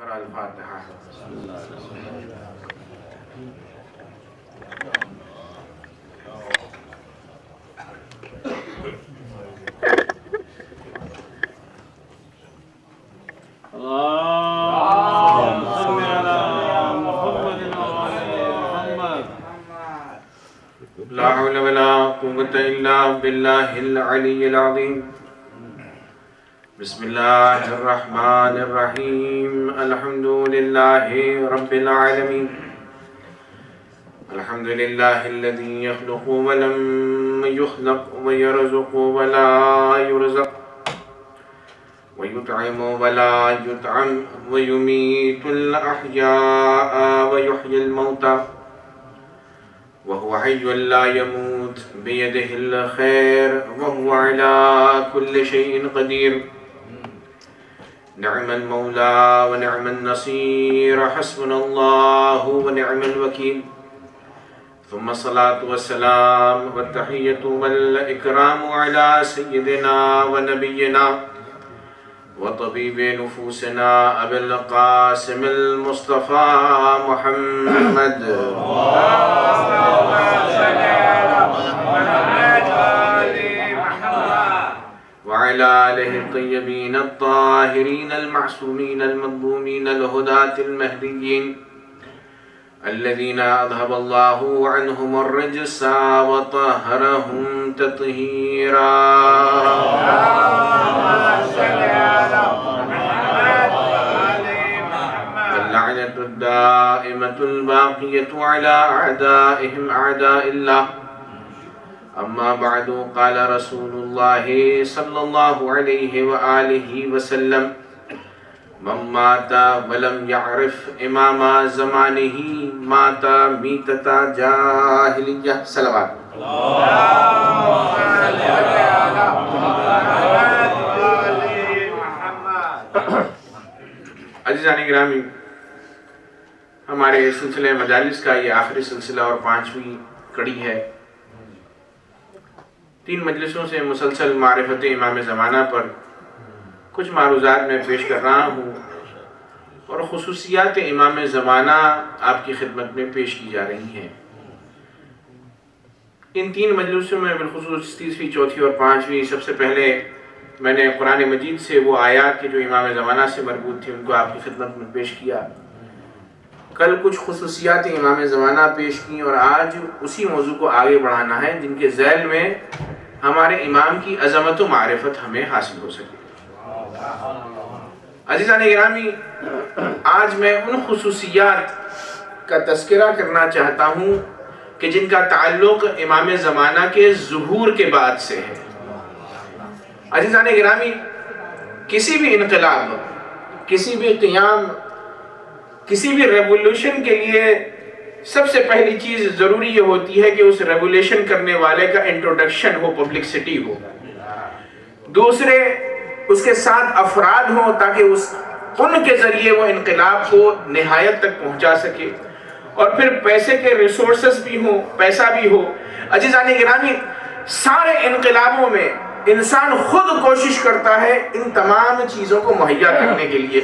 اقرأ الفاتحہ۔ لا حول ولا قوة إلا بالله العلي العظيم۔ بسم الله الرحمن الرحيم۔ الحمد لله رب العالمين، الحمد لله الذي يخلق ولم يخلق ويرزق ولا يرزق ويطعم ولا يطعم ويميت الأحياء ويحيي الموتى وهو حي لا يموت بيده الخير وهو على كل شيء قدير۔ نعم المولى ونعم النصير، حسبنا الله ونعم الوكيل، ثم الصلاة والسلام والتحية والإكرام على سيدنا ونبينا وطبيب نفوسنا أبي القاسم المصطفى محمد وعلى آله الطيبين الطاهرين المعصومين المظلومين الهداة المهديين الذين أذهب الله عنهم الرجس وطهرهم تطهيرا۔ واللعنة الدائمة الباقية على أعدائهم أعداء الله۔ أما بعد، قال رسول الله صلى الله عليه وآله وسلم: من مات ولم يعرف إمام زمانه مات ميتة جاهلية۔ صلوات۔ عزیزان گرامی، ہمارے سلسلے مجالس کا یہ آخری سلسلہ اور 5ویں کڑی ہے۔ 3 مجلسوں سے مسلسل معرفت امام زمانہ پر کچھ معروضات میں پیش کر رہا ہوں اور خصوصیات امام زمانہ آپ کی خدمت میں پیش کی جا رہی ہیں۔ ان 3 مجلسوں میں بالخصوص 3ویں، 4تھی اور 5ویں سب سے پہلے میں نے قرآن مجید سے وہ آیات کے جو امام زمانہ سے مربوط تھی ان کو آپ کی خدمت میں پیش کیا۔ کل کچھ خصوصیات امام زمانہ پیش کی اور آج اسی موضوع کو آگے بڑھانا ہے جن کے ذیل میں ہمارے امام کی عظمت و معرفت ہمیں حاصل ہو سکے۔ عزیزان گرامی، آج میں ان خصوصیات کا تذکرہ کرنا چاہتا ہوں کہ جن کا تعلق امام زمانہ کے ظہور کے بعد سے ہے۔ عزیزان گرامی، کسی بھی انقلاب، کسی بھی قیام، کسی بھی ریولوشن کے لیے سب سے پہلی چیز ضروری یہ ہوتی ہے کہ اس ریولوشن کرنے والے کا انٹروڈکشن ہو، پبلکسٹی ہو۔ دوسرے اس کے ساتھ افراد ہوں تاکہ ان کے ذریعے وہ انقلاب کو نہایت تک پہنچا سکے، اور پھر پیسے کے ریسورسز بھی ہوں، پیسہ بھی ہو۔ عزیزان گرامی، سارے انقلابوں میں انسان خود کوشش کرتا ہے ان تمام چیزوں کو مہیا کرنے کے لیے،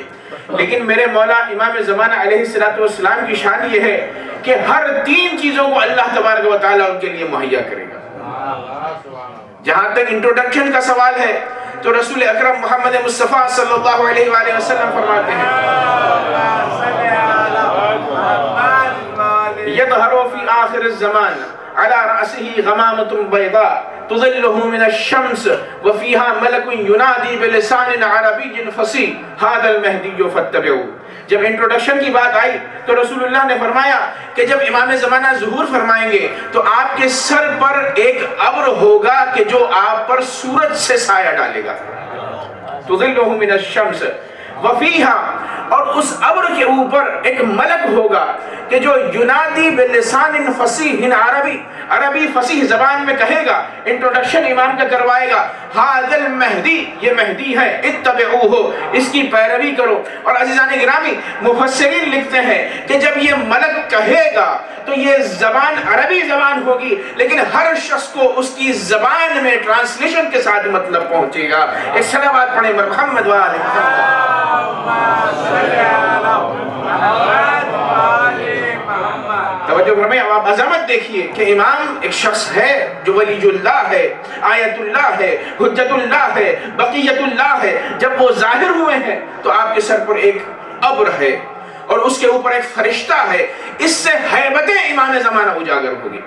لیکن میرے مولا امام زمانہ علیہ السلام کی شان یہ ہے کہ ہر 3 چیزوں کو اللہ تبارک و تعالیٰ ان کے لیے مہیا کرے گا۔ جہاں تک انٹروڈکشن کا سوال ہے تو رسول اکرم محمد مصطفیٰ صلی اللہ علیہ وآلہ وسلم فرماتے ہیں: يظهر في آخر الزمان على رأسه غمامة بيضاء تظله من الشمس وفيها ملك ينادي بلسان عربي فصيح هذا المهدي فاتبعوه۔ جب انٹروڈکشن کی بات آئی تو رسول اللہ نے فرمایا کہ جب امام زمانہ ظہور فرمائیں گے تو آپ کے سر پر ایک ابر ہوگا کہ جو آپ پر سورج سے سایہ ڈالے گا۔ تظله من الشمس وفیہا، اور اس ابر کے اوپر ایک ملک ہوگا کہ جو ینادی بلسان فصیح عربی فصیح زبان میں کہے گا، انٹروڈکشن امام کا کروائے گا: ھذا المہدی، یہ مہدی ہے، اتبعوہ، اس کی پیروی کرو۔ اور عزیزان گرامی، مفسرین لکھتے ہیں کہ جب یہ ملک کہے گا تو یہ زبان عربی زبان ہوگی، لیکن ہر شخص کو اس کی زبان میں ٹرانسلیشن کے ساتھ مطلب پہنچے گا۔ ایک صلوات پڑھیں محمد وآلہ محمد۔ توجہ فرمائیں، اب آپ عظمت دیکھیے کہ امام ایک شخص ہے جو ولی اللہ ہے، آیت اللہ ہے، حجت اللہ ہے، بقیت اللہ ہے۔ جب وہ ظاہر ہوئے ہیں تو آپ کے سر پر ایک ابر ہے اور اس کے اوپر ایک فرشتہ ہے، اس سے ہیبت امام زمانہ اجاگر ہوگی۔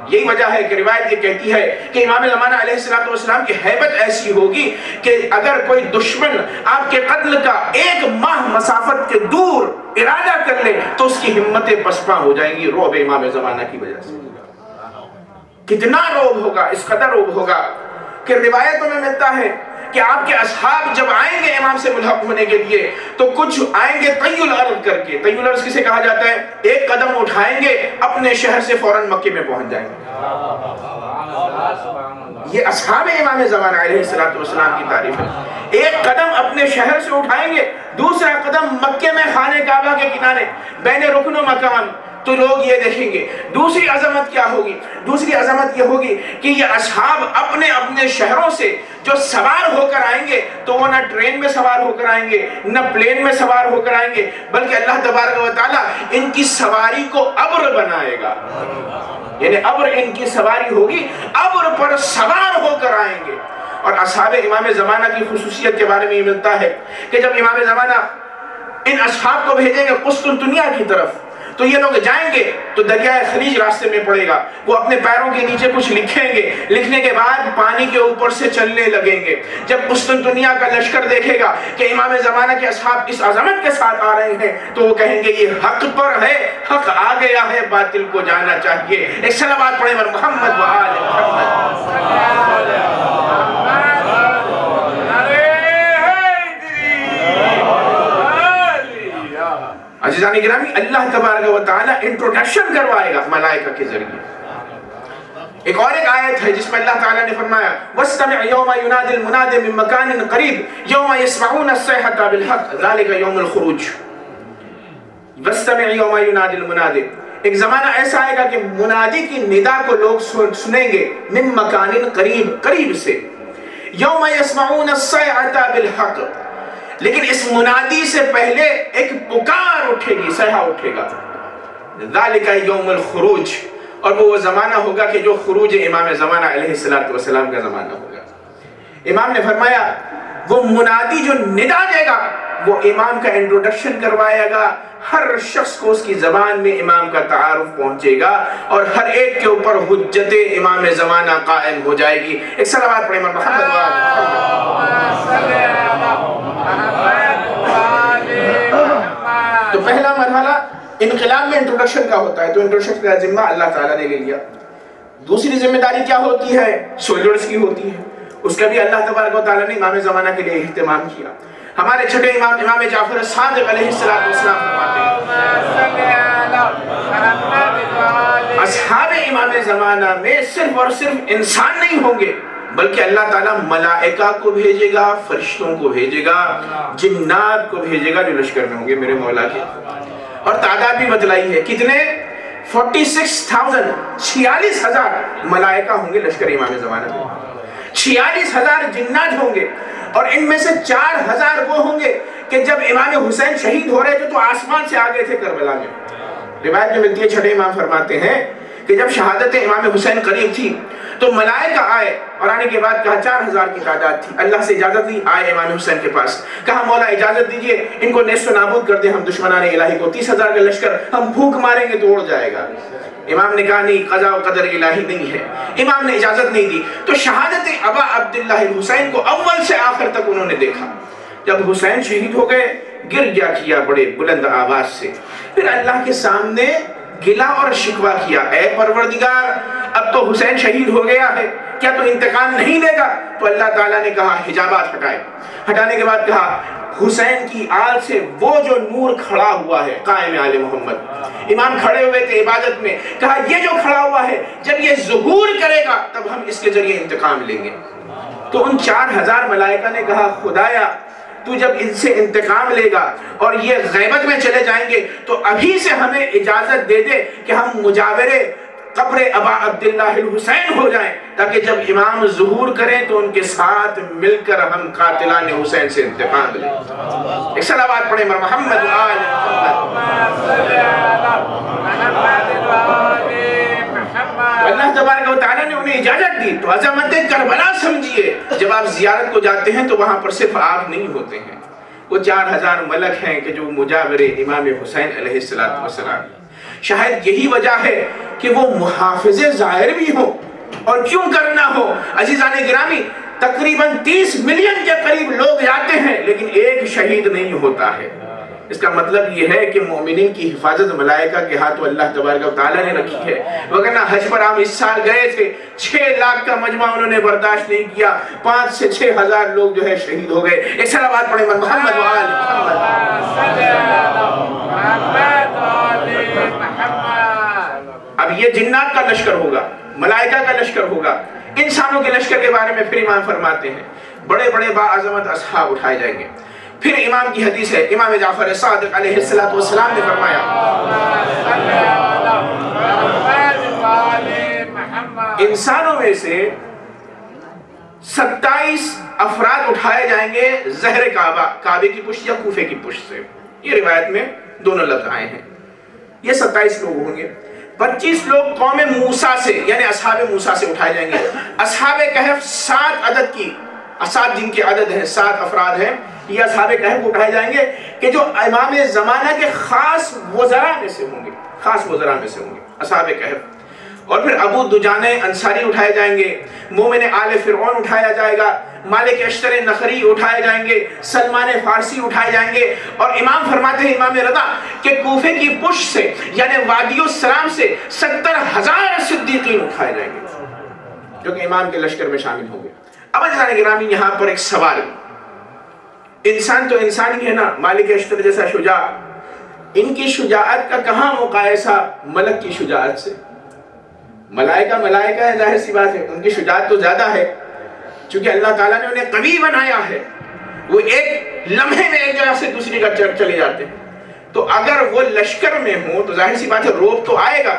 یہی وجہ ہے کہ روایت یہ کہتی ہے کہ امام زمانہ علیہ السلام کی ہیبت ایسی ہوگی کہ اگر کوئی دشمن آپ کے قتل کا 1 ماہ مسافت کے دور ارادہ کر لے تو اس کی ہمتیں پسپاں ہو جائیں گی، رعب امام زمانہ کی وجہ سے۔ کتنا رعب ہوگا، اس قدر رعب ہوگا کہ روایتوں میں ملتا ہے کہ آپ کے اصحاب جب آئیں گے امام سے ملحق ہونے کے لیے تو کچھ آئیں گے طی الارض کر کے۔ طی الارض کسے کہا جاتا ہے؟ ایک قدم اٹھائیں گے اپنے شہر سے فوراً مکے میں پہنچ جائیں گے۔ یہ اصحاب امام زمانہ علیہ السلام کی تعریف ہے۔ ایک قدم اپنے شہر سے اٹھائیں گے، دوسرا قدم مکے میں خانہ کعبہ کے کنارے بین رکن و مکان، تو لوگ یہ دیکھیں گے۔ دوسری عظمت کیا ہوگی؟ دوسری عظمت یہ ہوگی کہ یہ اصحاب اپنے اپنے شہروں سے جو سوار ہو کر آئیں گے تو وہ نہ ٹرین میں سوار ہو کر آئیں گے نہ پلین میں سوار ہو کر آئیں گے، بلکہ اللہ تبارک و تعالیٰ ان کی سواری کو ابر بنائے گا، یعنی ابر ان کی سواری ہوگی، ابر پر سوار ہو کر آئیں گے۔ اور اصحاب امام زمانہ کی خصوصیت کے بارے میں یہ ملتا ہے کہ جب امام زمانہ ان اصحاب کو بھیجیں گے قسطنطنیہ کی طرف تو یہ لوگ جائیں گے تو دریائے خلیج راستے میں پڑے گا، وہ اپنے پیروں کے نیچے کچھ لکھیں گے، لکھنے کے بعد پانی کے اوپر سے چلنے لگیں گے۔ جب قسطنطنیہ کا لشکر دیکھے گا کہ امام زمانہ کے اصحاب اس عظمت کے ساتھ آ رہے ہیں تو وہ کہیں گے یہ حق پر ہے، حق آ گیا ہے، باطل کو جانا چاہیے۔ ایک صلوات پڑھیں بر محمد و آل محمد۔ عزیزان گرامی، اللہ تبارک و تعالیٰ انٹروڈکشن کروائے گا ملائکہ کے ذریعے۔ ایک اور ایک آیت ہے جس میں اللہ تعالیٰ نے فرمایا وَاسْتَمِعْ يَوْمَ يُنَادِ الْمُنَادِ مِن مَّكَانٍ قَرِيبٍ يَوْمَ يَسْمَعُونَ الصَّيْحَةَ بِالْحَقِّ ذَلِكَ يَوْمُ الْخُرُوجِ۔ وَاسْتَمِعْ يَوْمَ يُنَادِ الْمُنَادِ، ایک زمانہ ایسا آئے گا کہ منادی کی ندا کو لوگ سنیں گے، مِن مَّكَانٍ قَرِيبٍ، قریب سے، يَوْمَ يَسْمَعُونَ الصَّيْحَةَ بِالْحَقِّ، لیکن اس منادی سے پہلے ایک پکار اٹھے گی، صیحہ اٹھے گا، ذالک یوم الخروج، اور وہ زمانہ ہوگا کہ جو خروج امام زمانہ علیہ السلام کا زمانہ ہوگا۔ امام نے فرمایا وہ منادی جو ندا دے گا وہ امام کا انٹروڈکشن کروائے گا، ہر شخص کو اس کی زبان میں امام کا تعارف پہنچے گا اور ہر ایک کے اوپر حجت امام زمانہ قائم ہو جائے گی۔ ایک صلوات پڑھیں محمد و تو پہلا مرحلہ انقلاب میں انٹروڈکشن کا ہوتا ہے، تو انٹروڈکشن کا ذمہ اللہ تعالیٰ نے لے لیا۔ دوسری ذمہ داری کیا ہوتی ہے؟ سولجرز کی ہوتی ہے، اس کا بھی اللہ تبارک و تعالیٰ نے امام زمانہ کے لیے اہتمام کیا۔ ہمارے چھٹے امام امام جعفر صادق علیہ السلام فرماتے ہیں اصحاب امام زمانہ میں صرف اور صرف انسان نہیں ہوں گے بلکہ اللہ تعالیٰ ملائکہ کو بھیجے گا، فرشتوں کو بھیجے گا، جنات کو بھیجے گا جو لشکر میں ہوں گے میرے مولا کے۔ اور تعداد بھی بتلائی ہے کتنے؟ 46,000 46,000 ملائکہ ہوں گے لشکر امام زمانہ میں، 46,000 جنات ہوں گے، اور ان میں سے 4,000 وہ ہوں گے کہ جب امام حسین شہید ہو رہے تھے تو آسمان سے آگے تھے کربلا میں۔ روایت میں ملتی ہے، چھٹے امام فرماتے ہیں کہ جب شہادت امام حسین قریب تھی تو ملائکہ آئے اور آنے کے بعد کہا 4,000 کی تعداد تھی، اللہ سے اجازت لی، آئے امام حسین کے پاس، کہا مولا اجازت دیجئے ان کو نیست و نابود کر دیں، ہم دشمنان الہی کو 30,000 کا لشکر ہم پھونک ماریں گے تو اڑ جائے گا۔ امام نے کہا نہیں، قضاء و قدر الہی نہیں ہے، امام نے اجازت نہیں دی۔ تو شہادت ابا عبداللہ الحسین کو اول سے آخر تک انہوں نے دیکھا۔ جب حسین شہید ہو گئے گر گیا کیا بڑے بلند آواز سے، پھر اللہ کے سامنے گلا اور شکوہ کیا، اے پروردگار اب تو حسین شہید ہو گیا ہے، کیا تو انتقام نہیں لے گا؟ تو اللہ تعالیٰ نے کہا حجابات ہٹائے، ہٹانے کے بعد کہا حسین کی آل سے وہ جو نور کھڑا ہوا ہے، قائم آل محمد، امام کھڑے ہوئے تھے عبادت میں، کہا یہ جو کھڑا ہوا ہے جب یہ ظہور کرے گا تب ہم اس کے ذریعے انتقام لیں گے۔ تو ان 4,000 ملائکہ نے کہا خدایا تو جب ان سے انتقام لے گا اور یہ غیبت میں چلے جائیں گے تو ابھی سے ہمیں اجازت دے دے کہ ہم مجاورے قبر ابا عبداللہ الحسین ہو جائیں، تاکہ جب امام ظہور کریں تو ان کے ساتھ مل کر ہم قاتلان حسین سے انتقام لیں۔ ایک صلوات پڑھیں محمد و آل محمد۔ اللہ تبارک و تعالیٰ نے انہیں اجازت دی، تو عظمت کربلا سمجھیے۔ جب آپ زیارت کو جاتے ہیں تو وہاں پر صرف آپ نہیں ہوتے ہیں، وہ 4000 ملک ہیں کہ جو مجاور امام حسین علیہ السلام۔ شاید یہی وجہ ہے کہ وہ محافظ ظاہر بھی ہوں، اور کیوں کرنا ہو عزیزان گرامی، تقریباً 30 ملین کے قریب لوگ جاتے ہیں لیکن ایک شہید نہیں ہوتا ہے۔ اس کا مطلب یہ ہے کہ مومنین کی حفاظت ملائکہ کے ہاتھوں اللہ تبارک و تعالیٰ نے رکھی ہے۔ وگرنہ حج پر ہم اس سال گئے تھے، 6 لاکھ کا مجمع انہوں نے برداشت نہیں کیا، 5 سے 6 ہزار لوگ جو ہے شہید ہو گئے۔ ایک صلوات پڑھیں محمد و آل محمد۔ اب یہ جنات کا لشکر ہوگا، ملائکہ کا لشکر ہوگا، انسانوں کے لشکر کے بارے میں پھر امام فرماتے ہیں بڑے بڑے باعظمت اصحاب اٹھائے جائیں گے۔ پھر امام کی حدیث ہے، امام جعفر صادق علیہ السلام نے فرمایا انسانوں میں سے 27 افراد اٹھائے جائیں گے زہر کعبہ، کعبے کی پشت یا کوفے کی پشت سے۔ یہ روایت میں دونوں لفظ آئے ہیں۔ یہ 27 لوگ ہوں گے۔ 25 لوگ قوم موسیٰ سے یعنی اصحاب موسیٰ سے اٹھائے جائیں گے۔ اصحاب کہف 7 عدد کی، 7 جن کے عدد ہیں، 7 افراد ہیں، یہ اصحاب کہف اٹھائے جائیں گے کہ جو امام زمانہ کے خاص وزراء میں سے ہوں گے، خاص وزراء میں سے ہوں گے اصحاب کہف۔ اور پھر ابو دجانہ انصاری اٹھائے جائیں گے، مومن آل فرعون اٹھایا جائے گا، مالک اشتر نخری اٹھائے جائیں گے، سلمان فارسی اٹھائے جائیں گے۔ اور امام فرماتے ہیں امام رضا کہ کوفے کی پشت سے یعنی وادی السلام سے 70,000 صدیقین اٹھائے جائیں گے جو کہ امام کے لشکر میں شامل ہوں گے۔ اب عزیزان گرامی یہاں پر ایک سوال، انسان تو انسان ہی ہے نا، مالک اشتر جیسا شجاع، ان کی شجاعت کا کہاں مقایسہ ملک کی شجاعت سے؟ ملائکہ ہے، ظاہر سی بات ہے ان کی شجاعت تو زیادہ ہے، چونکہ اللہ تعالیٰ نے انہیں قوی بنایا ہے، وہ ایک لمحے میں ایک جگہ سے دوسری جگہ چلے جاتے ہیں۔ تو اگر وہ لشکر میں ہوں تو ظاہر سی بات ہے روب تو آئے گا،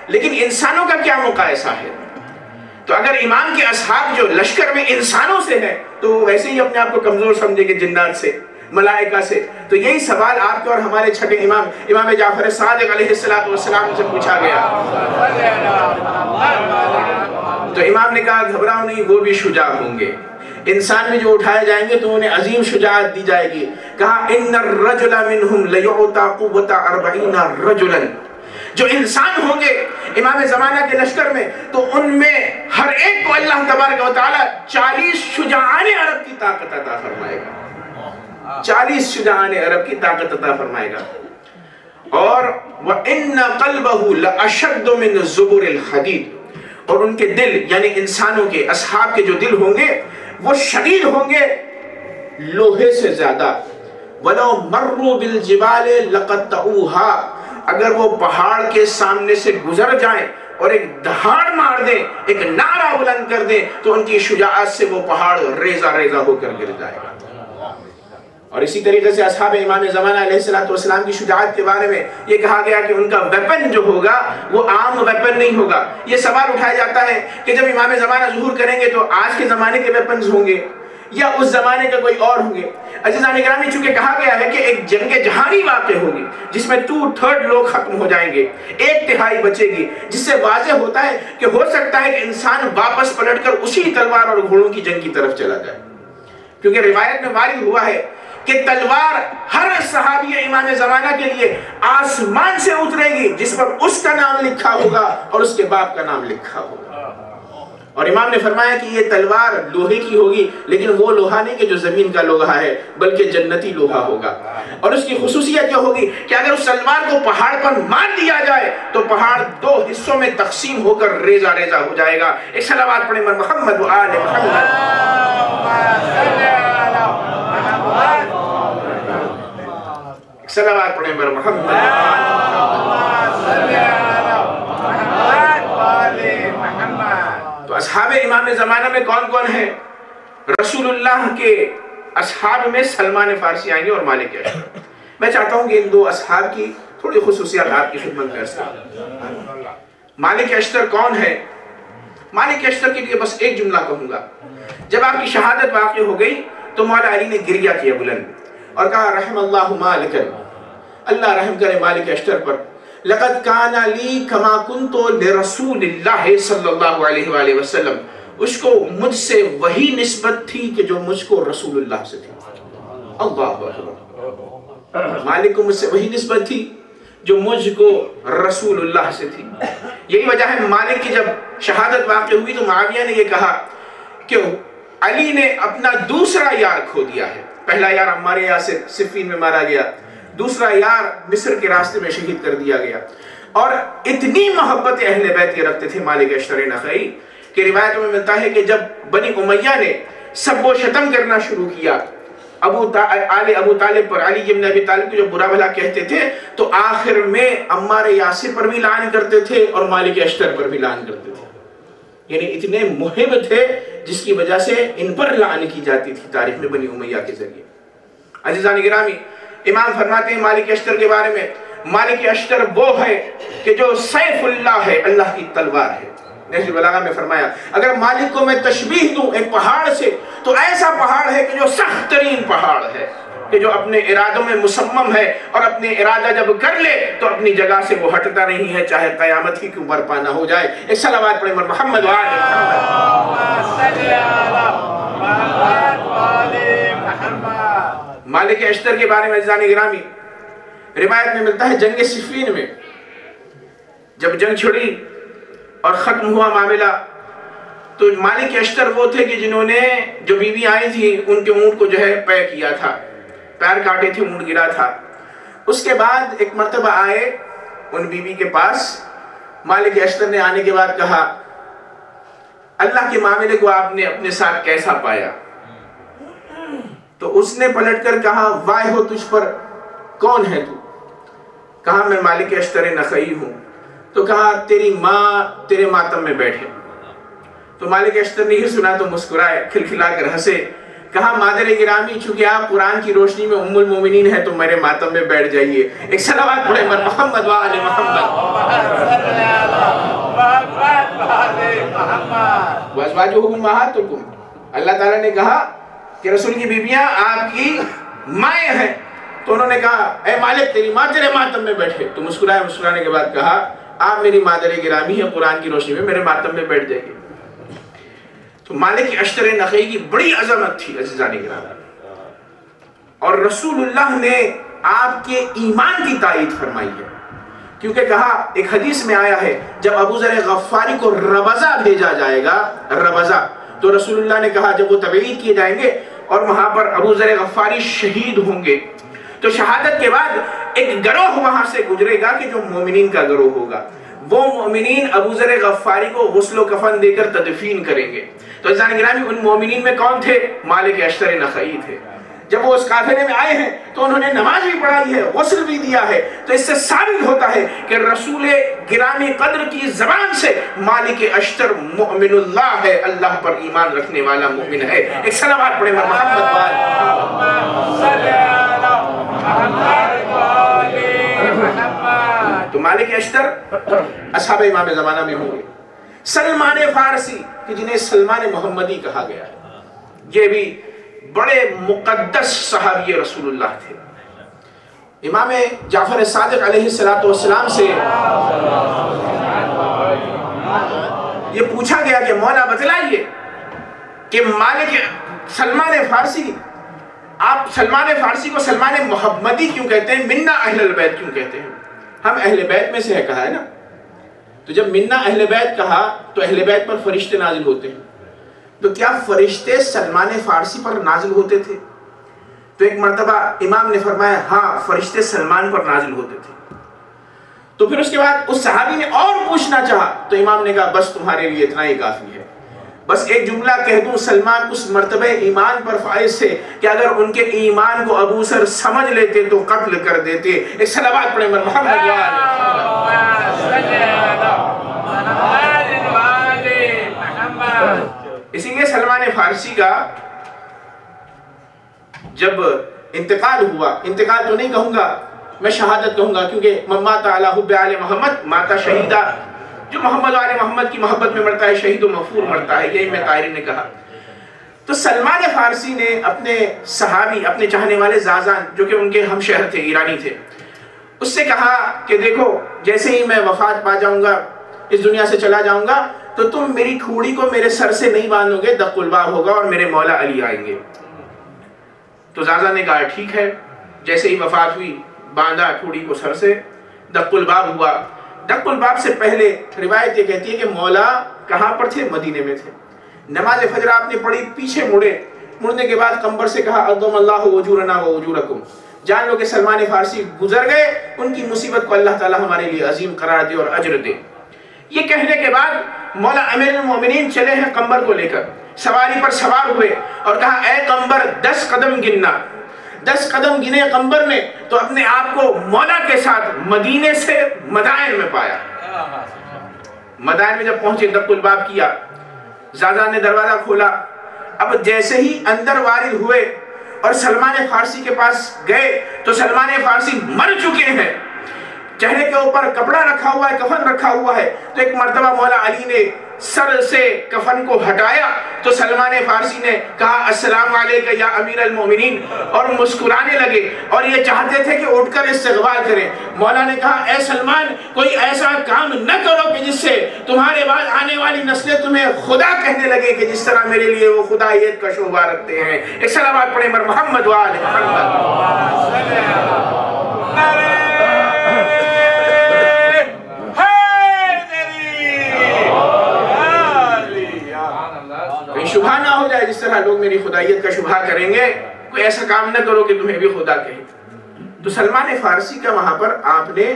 لیکن انسانوں کا کیا مقایسہ ہے؟ تو اگر امام کے اصحاب جو لشکر میں انسانوں سے ہیں تو وہ ویسے ہی اپنے آپ کو کمزور سمجھے گے جنات سے، ملائکہ سے۔ تو یہی سوال آپ کے اور ہمارے چھٹے امام جعفر صادق علیہ السلام سے پوچھا گیا، تو امام نے کہا گھبراؤ نہیں، وہ بھی شجاع ہوں گے۔ انسان میں جو اٹھائے جائیں گے تو انہیں عظیم شجاعت دی جائے گی۔ کہا ان الرجل منہم لیعطا قوت 40 رجلا، جو انسان ہوں گے امام زمانہ کے لشکر میں تو ان میں ہر ایک کو اللہ تبارک و تعالی 40 شجاعان عرب کی طاقت عطا فرمائے گا، 40 شجاعان عرب کی طاقت عطا فرمائے گا۔ اور وَإِنَّ قَلْبَهُ لَأَشَدُّ مِنْ زُبُرِ الْحَدِيدِ، اور ان کے دل یعنی انسانوں کے اصحاب کے جو دل ہوں گے وہ شدید ہوں گے لوہے سے زیادہ۔ وَلَوْ مَرُّوا بِالْجِبَالِ لَقَطَّعُوهَا، اگر وہ پہاڑ کے سامنے سے گزر جائیں اور ایک دہاڑ مار دیں، ایک نعرہ بلند کر دیں تو ان کی شجاعت سے وہ پہاڑ ریزہ ریزہ ہو کر گر جائے گا۔ اور اسی طریقے سے اصحاب امام زمانہ علیہ السلام کی شجاعت کے بارے میں یہ کہا گیا کہ ان کا ویپن جو ہوگا وہ عام ویپن نہیں ہوگا۔ یہ سوال اٹھایا جاتا ہے کہ جب امام زمانہ ظہور کریں گے تو آج کے زمانے کے ویپنز ہوں گے یا اس زمانے کا کوئی اور ہوں گے؟ عزیزان گرامی چونکہ کہا گیا ہے کہ ایک جنگ جہانی واقع ہوگی جس میں 2/3 لوگ ختم ہو جائیں گے، 1/3 بچے گی، جس سے واضح ہوتا ہے کہ ہو سکتا ہے کہ انسان واپس پلٹ کر اسی تلوار اور گھوڑوں کی جنگ کی طرف چلا جائے، کیونکہ روایت میں وارد ہوا ہے کہ تلوار ہر صحابی امام زمانہ کے لیے آسمان سے اترے گی جس پر اس کا نام لکھا ہوگا اور اس کے باپ کا نام لکھا ہوگا۔ اور امام نے فرمایا کہ یہ تلوار لوہے کی ہوگی، لیکن وہ لوہا نہیں کہ جو زمین کا لوہا ہے بلکہ جنتی لوہا ہوگا۔ اور اس کی خصوصیت یہ ہوگی کہ اگر اس تلوار کو پہاڑ پر مار دیا جائے تو پہاڑ 2 حصوں میں تقسیم ہو کر ریزہ ریزہ ہو جائے گا۔ ایک صلوات پڑھیں محمد و آل محمد۔ صلوات پڑھیں بر محمد۔ تو اصحاب امام زمانہ میں کون کون ہیں؟ رسول اللہ کے اصحاب میں سلمان فارسی آئیں گے اور مالک اشتر۔ میں چاہتا ہوں کہ ان 2 اصحاب کی تھوڑی خصوصیات آپ کی خدمت میں عرض کروں۔ مالک اشتر کون ہے؟ مالک اشتر کے لیے بس ایک جملہ کہوں گا. جب آپ کی شہادت واقع ہو گئی تو مولا علی نے گریہ کیا بلند اور کہا رحم اللہ مالکا، اللہ رحم کرے مالک اشتر پر. لقد کان لی کما کنت لرسول اللہ صلی اللہ علیہ وآلہ وسلم، اس کو مجھ سے وہی نسبت تھی کہ جو مجھ کو رسول اللہ سے تھی. اللہ اکبر، مالک کو مجھ سے وہی نسبت تھی جو مجھ کو رسول اللہ سے تھی. یہی وجہ ہے مالک کی جب شہادت واقع ہوئی تو معاویہ نے یہ کہا کہ علی نے اپنا دوسرا یار کھو دیا ہے. پہلا یار عمار یاسر صفین میں مارا گیا، دوسرا یار مصر کے راستے میں شہید کر دیا گیا. اور اتنی محبت اہل بیت کے رکھتے تھے مالک اشتر نخعی کہ روایتوں میں ملتا ہے کہ جب بنی امیہ نے سب و شتم کرنا شروع کیا آل ابو طالب پر، علی بن ابی طالب کو جو برا بھلا کہتے تھے، تو آخر میں عمار یاسر پر بھی لعن کرتے تھے اور مالک اشتر پر بھی لعن کرتے تھے. یعنی اتنے محب تھے جس کی وجہ سے ان پر لعن کی جاتی تھی تاریخ میں بنی امیہ کے ذریعے. عزیزان گرامی، امام فرماتے ہیں مالک اشتر کے بارے میں، مالک اشتر وہ ہے کہ جو سیف اللہ ہے، اللہ کی تلوار ہے. نہج البلاغہ میں فرمایا اگر مالک کو میں تشبیہ دوں ایک پہاڑ سے تو ایسا پہاڑ ہے کہ جو سخت ترین پہاڑ ہے، کہ جو اپنے ارادوں میں مصمم ہے اور اپنے ارادہ جب کر لے تو اپنی جگہ سے وہ ہٹتا نہیں ہے، چاہے قیامت ہی کیوں برپا نہ ہو جائے. ایک صلوات پڑھیں محمد وآل محمد. مالک اشتر کے بارے میں عزیزان گرامی روایت میں ملتا ہے جنگ صفین میں جب جنگ چھڑی اور ختم ہوا معاملہ تو مالک اشتر وہ تھے کہ جنہوں نے جو بیوی آئی تھی ان کے اونٹ کو جو ہے پے کیا تھا، پیر کاٹے تھے، اونٹ گرا تھا. اس کے بعد ایک مرتبہ آئے ان بیوی کے پاس، مالک اشتر نے آنے کے بعد کہا اللہ کے معاملے کو آپ نے اپنے ساتھ کیسا پایا؟ تو اس نے پلٹ کر کہا وائے ہو تجھ پر، کون ہے تو؟ کہا میں مالک اشتر نخعی ہوں. تو کہا تیری ماں تیرے ماتم میں بیٹھے. تو مالک اشتر نے یہ سنا تو مسکرائے، کھلکھلا کر ہنسے. کہا مادر گرامی چونکہ آپ قرآن کی روشنی میں ام المومنین ہیں تو میرے ماتم میں بیٹھ جائیے. ایک صلوات پڑھیں محمد وآل محمد. وازواجہ امہاتکم، اللہ تعالیٰ نے کہا کہ رسول کی بیویاں آپ کی مائیں ہیں. تو انہوں نے کہا اے مالک تیری ماں تیرے ماتم میں بیٹھے. تو مسکرائے، مسکرانے کے بعد کہا آپ میری مادر گرامی ہیں، قرآن کی روشنی میں میرے ماتم میں بیٹھ جائیے. تو مالک اشتر نخعی کی بڑی عظمت تھی عزیزان گرامی، اور رسول اللہ نے آپ کے ایمان کی تائید فرمائی ہے. کیونکہ کہا ایک حدیث میں آیا ہے جب ابو ذر غفاری کو ربضہ بھیجا جائے گا، ربضہ، تو رسول اللہ نے کہا جب وہ تبعید کیے جائیں گے اور وہاں پر ابو ذر غفاری شہید ہوں گے تو شہادت کے بعد ایک گروہ وہاں سے گزرے گا کہ جو مومنین کا گروہ ہوگا. وہ مومنین ابو ذر غفاری کو غسل و کفن دے کر تدفین کریں گے. تو عزیزان گرامی ان مومنین میں کون تھے؟ مالک اشتر نخعی تھے. جب وہ اس قافلے میں آئے ہیں تو انہوں نے نماز بھی پڑھائی ہے، غسل بھی دیا ہے. تو اس سے ثابت ہوتا ہے کہ رسول گرامی قدر کی زبان سے مالک اشتر مؤمن اللہ ہے، اللہ پر ایمان رکھنے والا مؤمن ہے. ایک صلوات پڑھیں محمد تو مالک اشتر اصحاب امام زمانہ میں ہوں گے. سلمان فارسی کہ جنہیں سلمان محمدی کہا گیا ہے، یہ بھی بڑے مقدس صحابی رسول اللہ تھے. امام جعفر صادق علیہ السلام سے یہ پوچھا گیا کہ مولا بتلائیے کہ مالک سلمان فارسی، آپ سلمان فارسی کو سلمان محمدی کیوں کہتے ہیں، منا اہل البیت کیوں کہتے ہیں؟ ہم اہل بیت میں سے ہے کہا ہے نا. تو جب منا اہل بیت کہا تو اہل بیت پر فرشتے نازل ہوتے ہیں، تو کیا فرشتے سلمان فارسی پر نازل ہوتے تھے؟ تو ایک مرتبہ امام نے فرمایا ہاں فرشتے سلمان پر نازل ہوتے تھے. تو پھر اس کے بعد اس صحابی نے اور پوچھنا چاہا تو امام نے کہا بس تمہارے لیے اتنا ہی کافی ہے. بس ایک جملہ کہہ دوں، سلمان اس مرتبہ ایمان پر فائز تھے کہ اگر ان کے ایمان کو ابو ذر سمجھ لیتے تو قتل کر دیتے. ایک صلوات پڑھیں محمد اسی لیے سلمان فارسی کا جب انتقال ہوا، انتقال تو نہیں کہوں گا، میں شہادت کہوں گا، کیونکہ من مات علی حب آل محمد مات شہیدہ. جو محمد و آل محمد کی محبت میں مرتا ہے شہید و مغفور مرتا ہے، یہی میں طاہری نے کہا۔ تو سلمان فارسی نے اپنے صحابی، اپنے چاہنے والے زازان جو کہ ان کے ہم شہر تھے، ایرانی تھے، اس سے کہا کہ دیکھو جیسے ہی میں وفات پا جاؤں گا، اس دنیا سے چلا جاؤں گا، تو تم میری ٹھوڑی کو میرے سر سے نہیں باندھو گے، دق الباب ہوگا اور میرے مولا علی آئیں گے۔ تو زازان نے کہا ٹھیک ہے۔ جیسے ہی وفات ہوئی باندھا ٹھوڑی کو سر سے، دق الباب ہوا۔ دق الباب سے پہلے روایت یہ کہتی ہے کہ مولا کہاں پر تھے؟ مدینے میں تھے۔ نماز فجر آپ نے پڑھی، پیچھے مڑنے کے بعد قمبر سے کہا اعظم اللہ اجورنا و اجورکم، جان لو کہ سلمان فارسی گزر گئے، ان کی مصیبت کو اللہ تعالی ہمارے لیے عظیم قرار دے اور اجر دے۔ یہ کہنے کے بعد مولا امیر المومنین چلے ہیں قمبر کو لے کر، سواری پر سوار ہوئے اور کہا اے قمبر 10 قدم گننا۔ 10 قدم گنے قمبر نے تو اپنے آپ کو مولا کے ساتھ مدینے سے مدائن میں پایا۔ مدائن میں جب پہنچے دق الباب کیا، زازان نے دروازہ کھولا۔ اب جیسے ہی اندر وارد ہوئے اور سلمان فارسی کے پاس گئے تو سلمان فارسی مر چکے ہیں، چہرے کے اوپر کپڑا رکھا ہوا ہے، کفن رکھا ہوا ہے۔ تو ایک مرتبہ مولا علی نے سر سے کفن کو ہٹایا تو سلمان فارسی نے کہا السلام علیکہ یا امیر المومنین، اور مسکرانے لگے اور یہ چاہتے تھے کہ اٹھ کر استقبال کریں۔ مولا نے کہا اے سلمان، کوئی ایسا کام نہ کرو کہ جس سے تمہارے بعد آنے والی نسلیں تمہیں خدا کہنے لگے کہ جس طرح میرے لیے وہ خدائیت کا شعبہ رکھتے ہیں۔ ایک صلوات پڑھیں بر محمد و آل محمد۔ شبہ نہ ہو جائے جس طرح لوگ میری خدائیت کا شبہ کریں گے، کوئی ایسا کام نہ کرو کہ تمہیں بھی خدا کہیں۔ تو سلمان فارسی کا وہاں پر آپ نے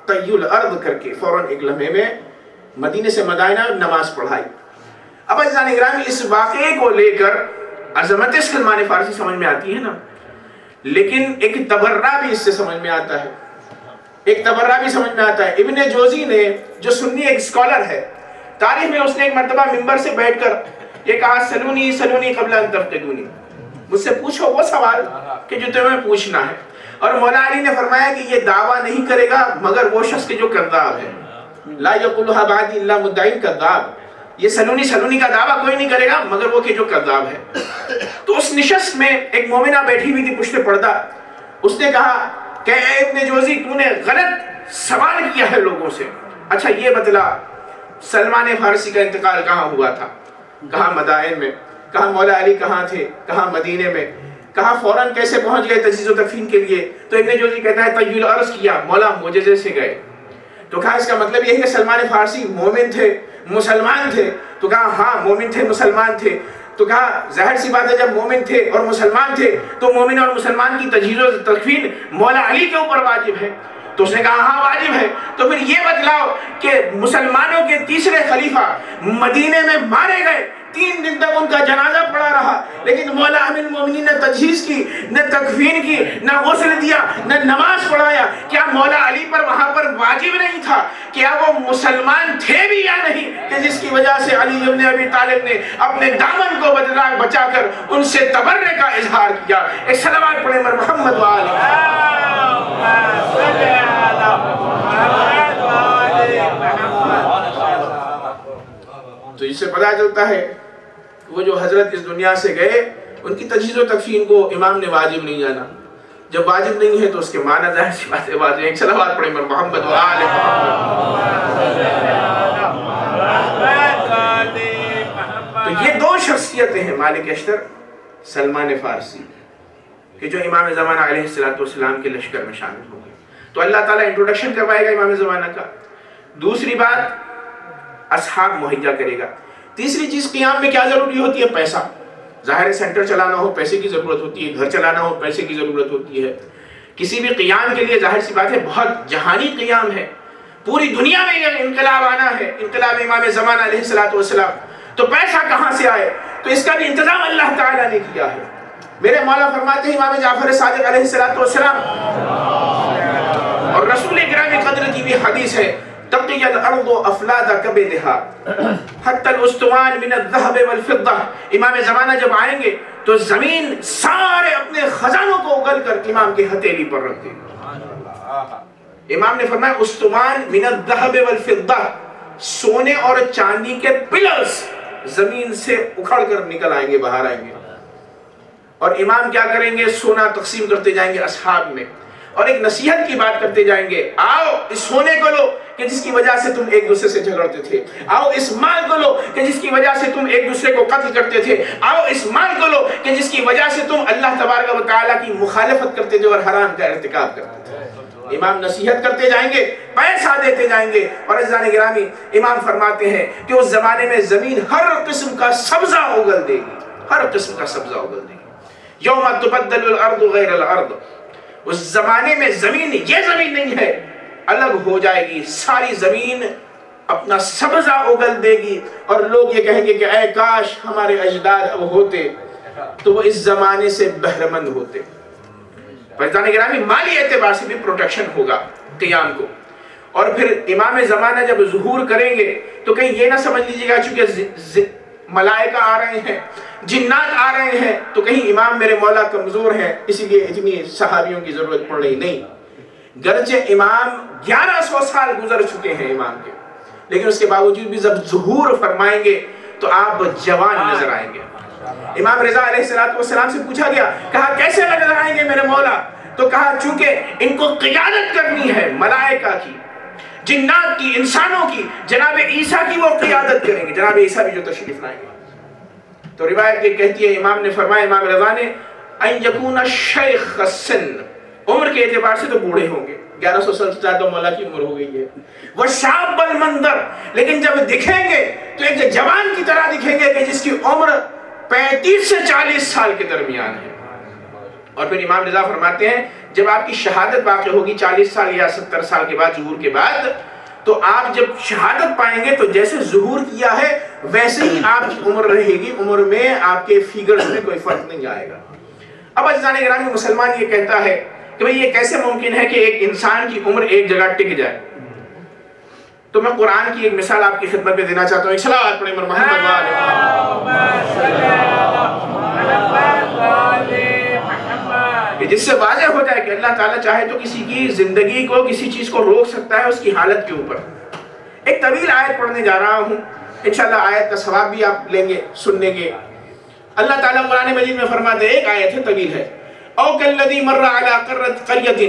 طی الارض کر کے فوراً ایک لمحے میں مدینے سے مدائنہ نماز پڑھائی۔ اب عزیزان اکرامی، اس واقعے کو لے کر عظمت سلمان فارسی سمجھ میں آتی ہے نا، لیکن ایک تبرہ بھی اس سے سمجھ میں آتا ہے، ایک تبرہ بھی سمجھ میں آتا ہے۔ ابن جوزی نے، جو سنی ایک اسکالر ہے، تاریخ میں اس نے ایک مرتبہ منبر سے بیٹھ کر یہ کہا سلونی سلونی قبل ان تفتدونی، مجھ سے پوچھو وہ سوال کہ جو تمہیں پوچھنا ہے۔ اور مولا علی نے فرمایا کہ یہ دعویٰ نہیں کرے گا مگر وہ شخص جو کذاب ہے، لا یقولها بعدی الا مدعی کذاب، یہ سلونی سلونی کا دعویٰ کوئی نہیں کرے گا مگر وہ کہ جو کذاب ہے۔ تو اس نشست میں ایک مومنہ بیٹھی ہوئی تھی پشت پردہ، اس نے کہا کہ اے ابن جوزی، تو نے غلط سوال کیا ہے لوگوں سے، اچھا یہ بتلا سلمان فارسی کا انتقال کہاں ہوا تھا؟ کہا مدائن میں۔ کہا مولا علی کہاں تھے؟ کہا مدینے میں۔ کہا فوراً کیسے پہنچ گئے تجہیز و تکفین کے لیے؟ تو ابن جوزی کہتا ہے طی الارض کیا، مولا معجزے سے گئے۔ تو کہا اس کا مطلب یہ ہے کہ سلمان فارسی مومن تھے، مسلمان تھے؟ تو کہا ہاں مومن تھے، مسلمان تھے۔ تو کہا ظاہر سی بات ہے جب مومن تھے اور مسلمان تھے تو مومن اور مسلمان کی تجہیز و تکفین مولا علی کے اوپر واجب ہے۔ تو اس نے کہا ہاں واجب ہے۔ تو پھر یہ بتلاؤ کہ مسلمانوں کے تیسرے خلیفہ مدینے میں مارے گئے، 3 دن تک ان کا جنازہ پڑا رہا، لیکن مولا امیر المومنین نے تجہیز کی، نہ تکفین کی، نہ غسل دیا، نہ نماز پڑھایا۔ کیا مولا علی پر وہاں پر واجب نہیں تھا؟ کیا وہ مسلمان تھے بھی یا نہیں کہ جس کی وجہ سے علی ابن ابی طالب نے اپنے دامن کو بچا کر ان سے تبرے کا اظہار کیا؟ ایک صلوات پڑھیں بر محمد و آل تو اس سے پتہ چلتا ہے وہ جو حضرت اس دنیا سے گئے ان کی تجہیز و تکفین کو امام نے واجب نہیں جانا۔ جب واجب نہیں ہے تو اس کے معنی ظاہر سی بات ہے واجب ہے۔ ایک صلوات پڑھیں بر محمد و آل محمد۔ تو یہ 2 شخصیتیں ہیں مالک اشتر، سلمان فارسی، کہ جو امام زمانہ علیہ السلام کے لشکر میں شامل ہو گئے۔ تو اللہ تعالیٰ انٹروڈکشن کروائے گا امام زمانہ کا۔ دوسری بات اصحاب مہیا کرے گا۔ تیسری چیز قیام میں کیا ضروری ہوتی ہے؟ پیسہ۔ ظاہر سینٹر چلانا ہو پیسے کی ضرورت ہوتی ہے، گھر چلانا ہو پیسے کی ضرورت ہوتی ہے۔ کسی بھی قیام کے لیے ظاہر سی بات ہے بہت جہانی قیام ہے، پوری دنیا میں یہ انقلاب آنا ہے، انقلاب امام زمانہ علیہ السلام، تو پیسہ کہاں سے آئے؟ تو اس کا بھی انتظام اللہ تعالیٰ نے کیا ہے۔ میرے مولا فرماتے ہیں امام جعفر صادق علیہ السلام، اور رسول اکرام قدر کی بھی حدیث ہے، تقی الارض افلاد کبدها حتی الاسطوان من الذهب والفضہ، امام زمانہ جب آئیں گے تو زمین سارے اپنے خزانوں کو اگل کر امام کی ہتھیلی پر رکھ دے گا۔ امام نے فرمایا استوان من الذهب والفضہ، سونے اور چاندی کے پلرز زمین سے اکھڑ کر نکل آئیں گے، باہر آئیں گے، اور امام کیا کریں گے؟ سونا تقسیم کرتے جائیں گے اصحاب میں، اور ایک نصیحت کی بات کرتے جائیں گے، آؤ اس سونے کو لو کہ جس کی وجہ سے تم ایک دوسرے سے جھگڑتے تھے، آؤ اس مال کو لو کہ جس کی وجہ سے تم ایک دوسرے کو قتل کرتے تھے، آؤ اس مال کو لو کہ جس کی وجہ سے تم اللہ تبارک و تعالیٰ کی مخالفت کرتے تھے اور حرام کا ارتکاب کرتے تھے۔ امام نصیحت کرتے جائیں گے، پیسہ دیتے جائیں گے، اور عزیزان گرامی امام فرماتے ہیں کہ اس زمانے میں زمین ہر قسم کا سبزہ اگل دے گی، ہر قسم کا سبزہ اگل دے گی۔ یوم تبدل الارض غیر الارض، اس زمانے میں زمین یہ زمین نہیں ہے، الگ ہو جائے گی، ساری زمین اپنا سبزہ اگل دے گی، اور لوگ یہ کہیں گے کہ اے کاش ہمارے اجداد اب ہوتے تو وہ اس زمانے سے بہرمند ہوتے۔ فیضان گرامی مالی اعتبار سے بھی پروٹیکشن ہوگا قیام کو۔ اور پھر امام زمانہ جب ظہور کریں گے تو کہیں یہ نہ سمجھ لیجیے گا چونکہ ملائکہ آ رہے ہیں، جنات آ رہے ہیں تو کہیں امام میرے مولا کمزور ہیں اس لیے اتنی صحابیوں کی ضرورت پڑ رہی نہیں۔ گرچہ امام 1100 سال گزر چکے ہیں امام کے، لیکن اس کے باوجود بھی جب ظہور فرمائیں گے تو آپ جوان نظر آئیں گے۔ امام رضا علیہ السلام سے پوچھا گیا، کہا کیسے نظر آئیں گے میرے مولا؟ تو کہا چونکہ ان کو قیادت کرنی ہے ملائکہ کی، جنات کی، انسانوں کی، جناب عیسیٰ کی وہ قیادت کریں گے، جناب عیسیٰ بھی جو تشریف لائیں گے۔ تو روایت یہ کہتی ہے، امام نے فرمایا، امام رضا نے، ان یکون شیخ السن، عمر کے اعتبار سے تو بوڑھے ہوں گے، 1100 سال سے زیادہ مولا کی عمر ہو گئی ہے، وہ شاب المنظر، لیکن جب دکھیں گے تو ایک جوان کی طرح دکھیں گے کہ جس کی عمر 35 سے 40 سال کے درمیان ہے۔ اور پھر امام رضا فرماتے ہیں جب آپ کی شہادت واقع ہوگی 40 سال یا 70 سال کے بعد ظہور کے بعد، تو آپ جب شہادت پائیں گے تو جیسے ظہور کیا ہے ویسے ہی آپ کی عمر رہے گی، عمر میں آپ کے فیگرز میں کوئی فرق نہیں آئے گا۔ اب عزیزان گرامی مسلمان یہ کہتا ہے کہ بھئی یہ کیسے ممکن ہے کہ ایک انسان کی عمر ایک جگہ ٹک جائے؟ تو میں قرآن کی ایک مثال آپ کی خدمت میں دینا چاہتا ہوں، ایک صلوات پڑھیں محمد جس سے واضح ہو جائے کہ اللہ تعالیٰ چاہے تو کسی کی زندگی کو، کسی چیز کو روک سکتا ہے اس کی حالت کے اوپر۔ ایک طویل آیت پڑھنے جا رہا ہوں، انشاءاللہ آیت کا ثواب بھی آپ لیں گے سننے کے۔ اللہ تعالیٰ قرآن مجید میں فرماتے ہیں، ایک آیت ہے طویل ہے، او کالذی مر علی قریۃ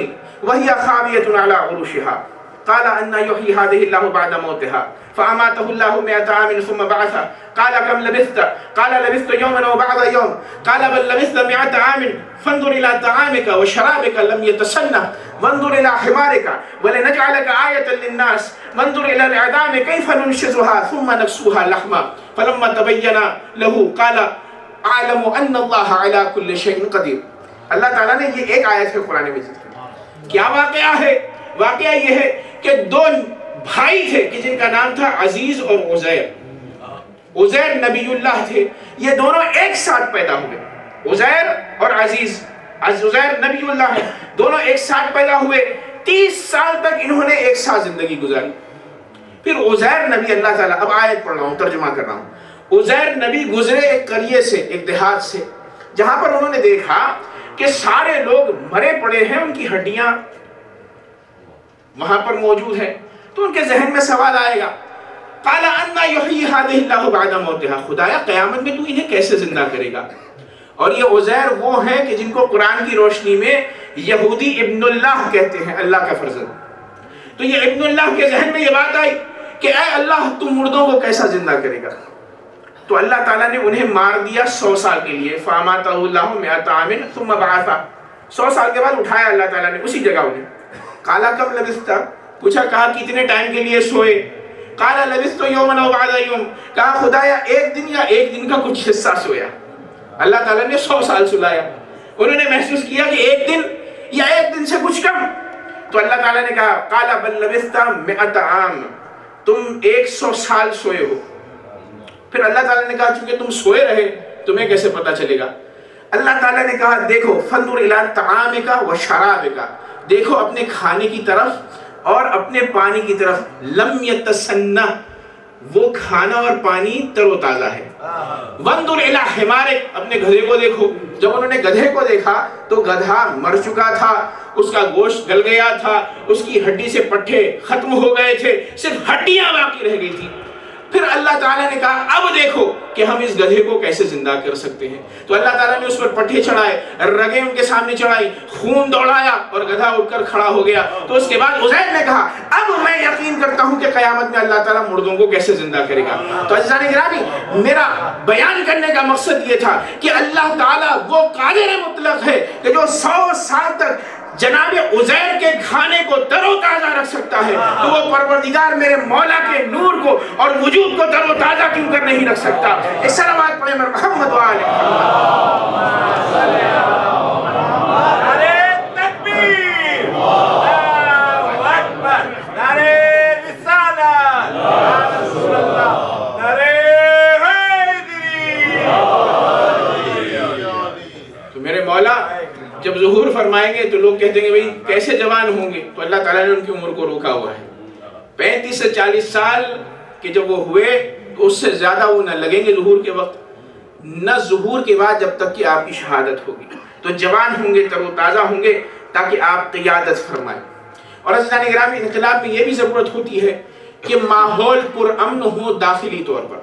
وہی خاویۃ علی عروشہا قال انا یحیی ہذہ اللہ بعد موتہا فاماتہ اللہ 100 عام ثم بعثہ قال کم لبثت قال لبثت یوما وبعض یوم قال بل لبثت 100 عام فانظر الى طعامك وشرابك لم يتسنه وانظر الى حمارك ولنجعلك آية للناس وانظر الى العظام كيف ننشزها ثم نكسوها لحما فلما تبين له قال اعلم ان الله على كل شيء قدير۔ اللہ تعالیٰ نے یہ ایک آیت ہے قرآن مجید کی، کیا واقعہ ہے؟ واقعہ یہ ہے کہ دو بھائی تھے کہ جن کا نام تھا عزیز اور عزیر۔ عزیر نبی اللہ تھے، یہ دونوں ایک ساتھ پیدا ہوئے، عزیر اور عزیز۔ عزیر نبی اللہ ہے، دونوں ایک ساتھ پیدا ہوئے، 30 سال تک انہوں نے ایک ساتھ زندگی گزاری۔ پھر عزیر نبی، اللہ تعالیٰ، اب آیت پڑھ رہا ہوں، ترجمہ کر رہا ہوں، عزیر نبی گزرے ایک قریے سے، ایک دیہات سے، جہاں پر انہوں نے دیکھا کہ سارے لوگ مرے پڑے ہیں، ان کی ہڈیاں وہاں پر موجود ہیں۔ تو ان کے ذہن میں سوال آئے گا، قال انا یحیی ہذہ اللہ بعد موتہا، خدایا قیامت میں تو انہیں کیسے زندہ کرے گا؟ اور یہ عزیر وہ ہیں کہ جن کو قرآن کی روشنی میں یہودی ابن اللہ کہتے ہیں، اللہ کا فرزند۔ تو یہ ابن اللہ کے ذہن میں یہ بات آئی کہ اے اللہ تم مردوں کو کیسا زندہ کرے گا؟ تو اللہ تعالیٰ نے انہیں مار دیا 100 سال کے لیے، فاماتہ اللہ 100 عام ثم بعثہ، 100 سال کے بعد اٹھایا اللہ تعالیٰ نے اسی جگہ انہیں۔ قالا کم لبثت، پوچھا کہا کتنے ٹائم کے لیے سوئے؟ قالا لبثت یوما و بعض یوم، کہا خدایا ایک دن یا ایک دن کا کچھ حصہ سویا۔ اللہ تعالیٰ نے 100 سال سلایا، انہوں نے محسوس کیا کہ ایک دن یا ایک دن سے کچھ کم۔ تو اللہ تعالیٰ نے کہا قالا بل لبثت 100 عام، تم 100 سال سوئے ہو۔ پھر اللہ تعالیٰ نے کہا چونکہ تم سوئے رہے تمہیں کیسے پتا چلے گا؟ اللہ تعالیٰ نے کہا دیکھو فانظر الی طعامک و شرابک، دیکھو اپنے کھانے کی طرف اور اپنے پانی کی طرف، لم یتسنہ، وہ کھانا اور پانی تر و تازہ ہے، وَانْظُرْ إِلَىٰ حِمَارِكَ، اپنے گدھے کو دیکھو. جب انہوں نے گدھے کو دیکھا تو گدھا مر چکا تھا، اس کا گوشت گل گیا تھا، اس کی ہڈی سے پٹھے ختم ہو گئے تھے، صرف ہڈیاں باقی رہ گئی تھی. پھر اللہ تعالیٰ نے کہا اب دیکھو کہ ہم اس گدھے کو کیسے زندہ کر سکتے ہیں. تو اللہ تعالیٰ نے اس پر پٹھے چڑھائے، رگیں ان کے سامنے چڑھائی، خون دوڑایا اور گدھا اٹھ کر کھڑا ہو گیا. تو اس کے بعد عزیر نے کہا اب میں یقین کرتا ہوں کہ قیامت میں اللہ تعالیٰ مردوں کو کیسے زندہ کرے گا. تو عزیزان گرامی، میرا بیان کرنے کا مقصد یہ تھا کہ اللہ تعالیٰ وہ قادر مطلق ہے کہ جو 100 سال تک جناب عزیر کے کھانے کو تر و تازہ رکھ سکتا ہے، تو وہ پروردگار میرے مولا کے نور کو اور وجود کو تر و تازہ کیوں کر نہیں رکھ سکتا. ایک صلوات پڑھیں محمد و آل محمد. نعرہ تکبیر، اللہ اکبر، نعرہ رسالت، یا رسول اللہ، نعرہ حیدری. تو میرے مولا جب ظہور فرمائیں گے تو لوگ کہتے ہیں کہ بھئی کیسے جوان ہوں گے؟ تو اللہ تعالیٰ نے ان کی عمر کو روکا ہوا ہے. 35 سے 40 سال کہ جب وہ ہوئے تو اس سے زیادہ وہ نہ لگیں گے ظہور کے وقت، نہ ظہور کے بعد جب تک کہ آپ کی شہادت ہوگی. تو جوان ہوں گے، تر و تازہ ہوں گے تاکہ آپ قیادت فرمائیں. اور عزیزان گرامی، انقلاب میں یہ بھی ضرورت ہوتی ہے کہ ماحول پرامن ہو داخلی طور پر.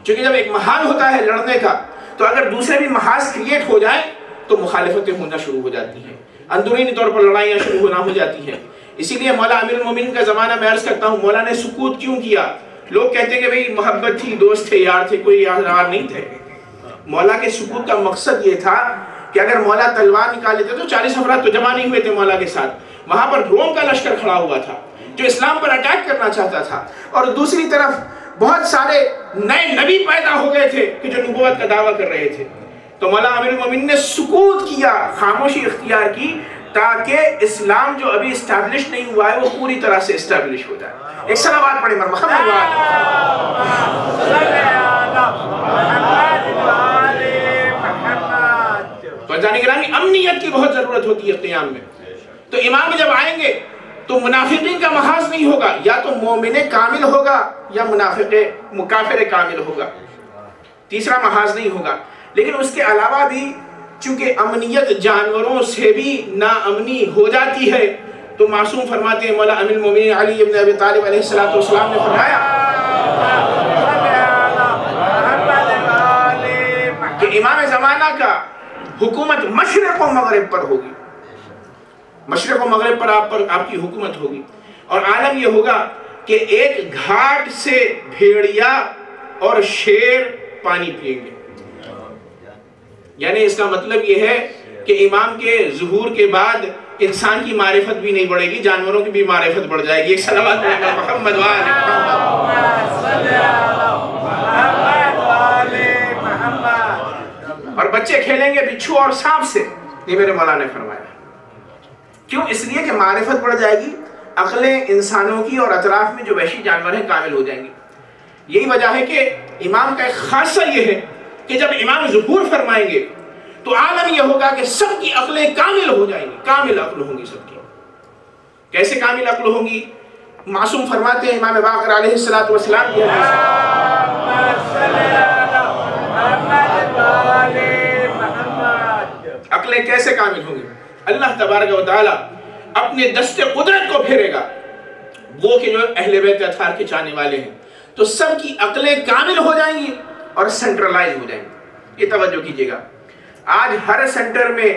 چونکہ جب ایک محاذ ہوتا ہے لڑنے کا، تو اگر دوسرے بھی محاذ کریٹ ہو جائیں تو مخالفتیں ہونا شروع ہو جاتی ہیں، اندرونی طور پر لڑائیاں شروع ہونا ہو جاتی ہیں. اسی لیے مولا امیر المومنین کا زمانہ میں عرض کرتا ہوں، مولا نے سکوت کیوں کیا؟ لوگ کہتے ہیں کہ بھئی محبت تھی، دوست تھے، یار تھے، کوئی یار نہیں تھے. مولا کے سکوت کا مقصد یہ تھا کہ اگر مولا تلوار نکال لیتے تو 40 افراد تو جمع نہیں ہوئے تھے مولا کے ساتھ. وہاں پر روم کا لشکر کھڑا ہوا تھا جو اسلام پر اٹیک کرنا چاہتا تھا، اور دوسری طرف بہت سارے نئے نبی پیدا ہو گئے تھے کہ جو نبوت کا دعویٰ کر رہے تھے. تو مولا امیر المومنین نے سکوت کیا، خاموشی اختیار کی، تاکہ اسلام جو ابھی اسٹیبلش نہیں ہوا ہے وہ پوری طرح سے اسٹیبلش ہو جائے. ایک صلوات پڑھیں محمد. تو جانی گرامی، امنیت کی بہت ضرورت ہوتی ہے قیام میں. تو امام جب آئیں گے تو منافقین کا محاذ نہیں ہوگا، یا تو مومن کامل ہوگا یا کافر کامل ہوگا، تیسرا محاذ نہیں ہوگا. لیکن اس کے علاوہ بھی چونکہ امنیت جانوروں سے بھی ناامنی ہو جاتی ہے، تو معصوم فرماتے ہیں مولا امیر المومنین علی ابن ابی طالب علیہ السلام نے فرمایا کہ امام زمانہ کا حکومت مشرق و مغرب پر ہوگی، مشرق و مغرب پر آپ کی حکومت ہوگی. اور عالم یہ ہوگا کہ ایک گھاٹ سے بھیڑیا اور شیر پانی پئیں گے. یعنی اس کا مطلب یہ ہے کہ امام کے ظہور کے بعد انسان کی معرفت بھی نہیں بڑھے گی، جانوروں کی بھی معرفت بڑھ جائے گی. ایک صلوات محمد و آل محمد. اور بچے کھیلیں گے بچھو اور سانپ سے، یہ میرے مولا نے فرمایا. کیوں؟ اس لیے کہ معرفت بڑھ جائے گی، عقلیں انسانوں کی اور اطراف میں جو وحشی جانور ہیں کامل ہو جائیں گے. یہی وجہ ہے کہ امام کا ایک خاصہ یہ ہے کہ جب امام ظہور فرمائیں گے تو عالم یہ ہوگا کہ سب کی عقلیں کامل ہو جائیں گی، کامل عقل ہوں گی سب کی. کیسے کامل عقل ہوں گی؟ معصوم فرماتے ہیں امام باقر علیہ السلام کی عقلیں کیسے کامل ہوں گی؟ اللہ تبارک و تعالی اپنے دست قدرت کو پھیرے گا، وہ کہ جو اہل بیت اطہار کے چاہنے والے ہیں، تو سب کی عقلیں کامل ہو جائیں گی اور سینٹرلائز ہو جائیں گے. یہ توجہ کیجئے گا، آج ہر سینٹر میں،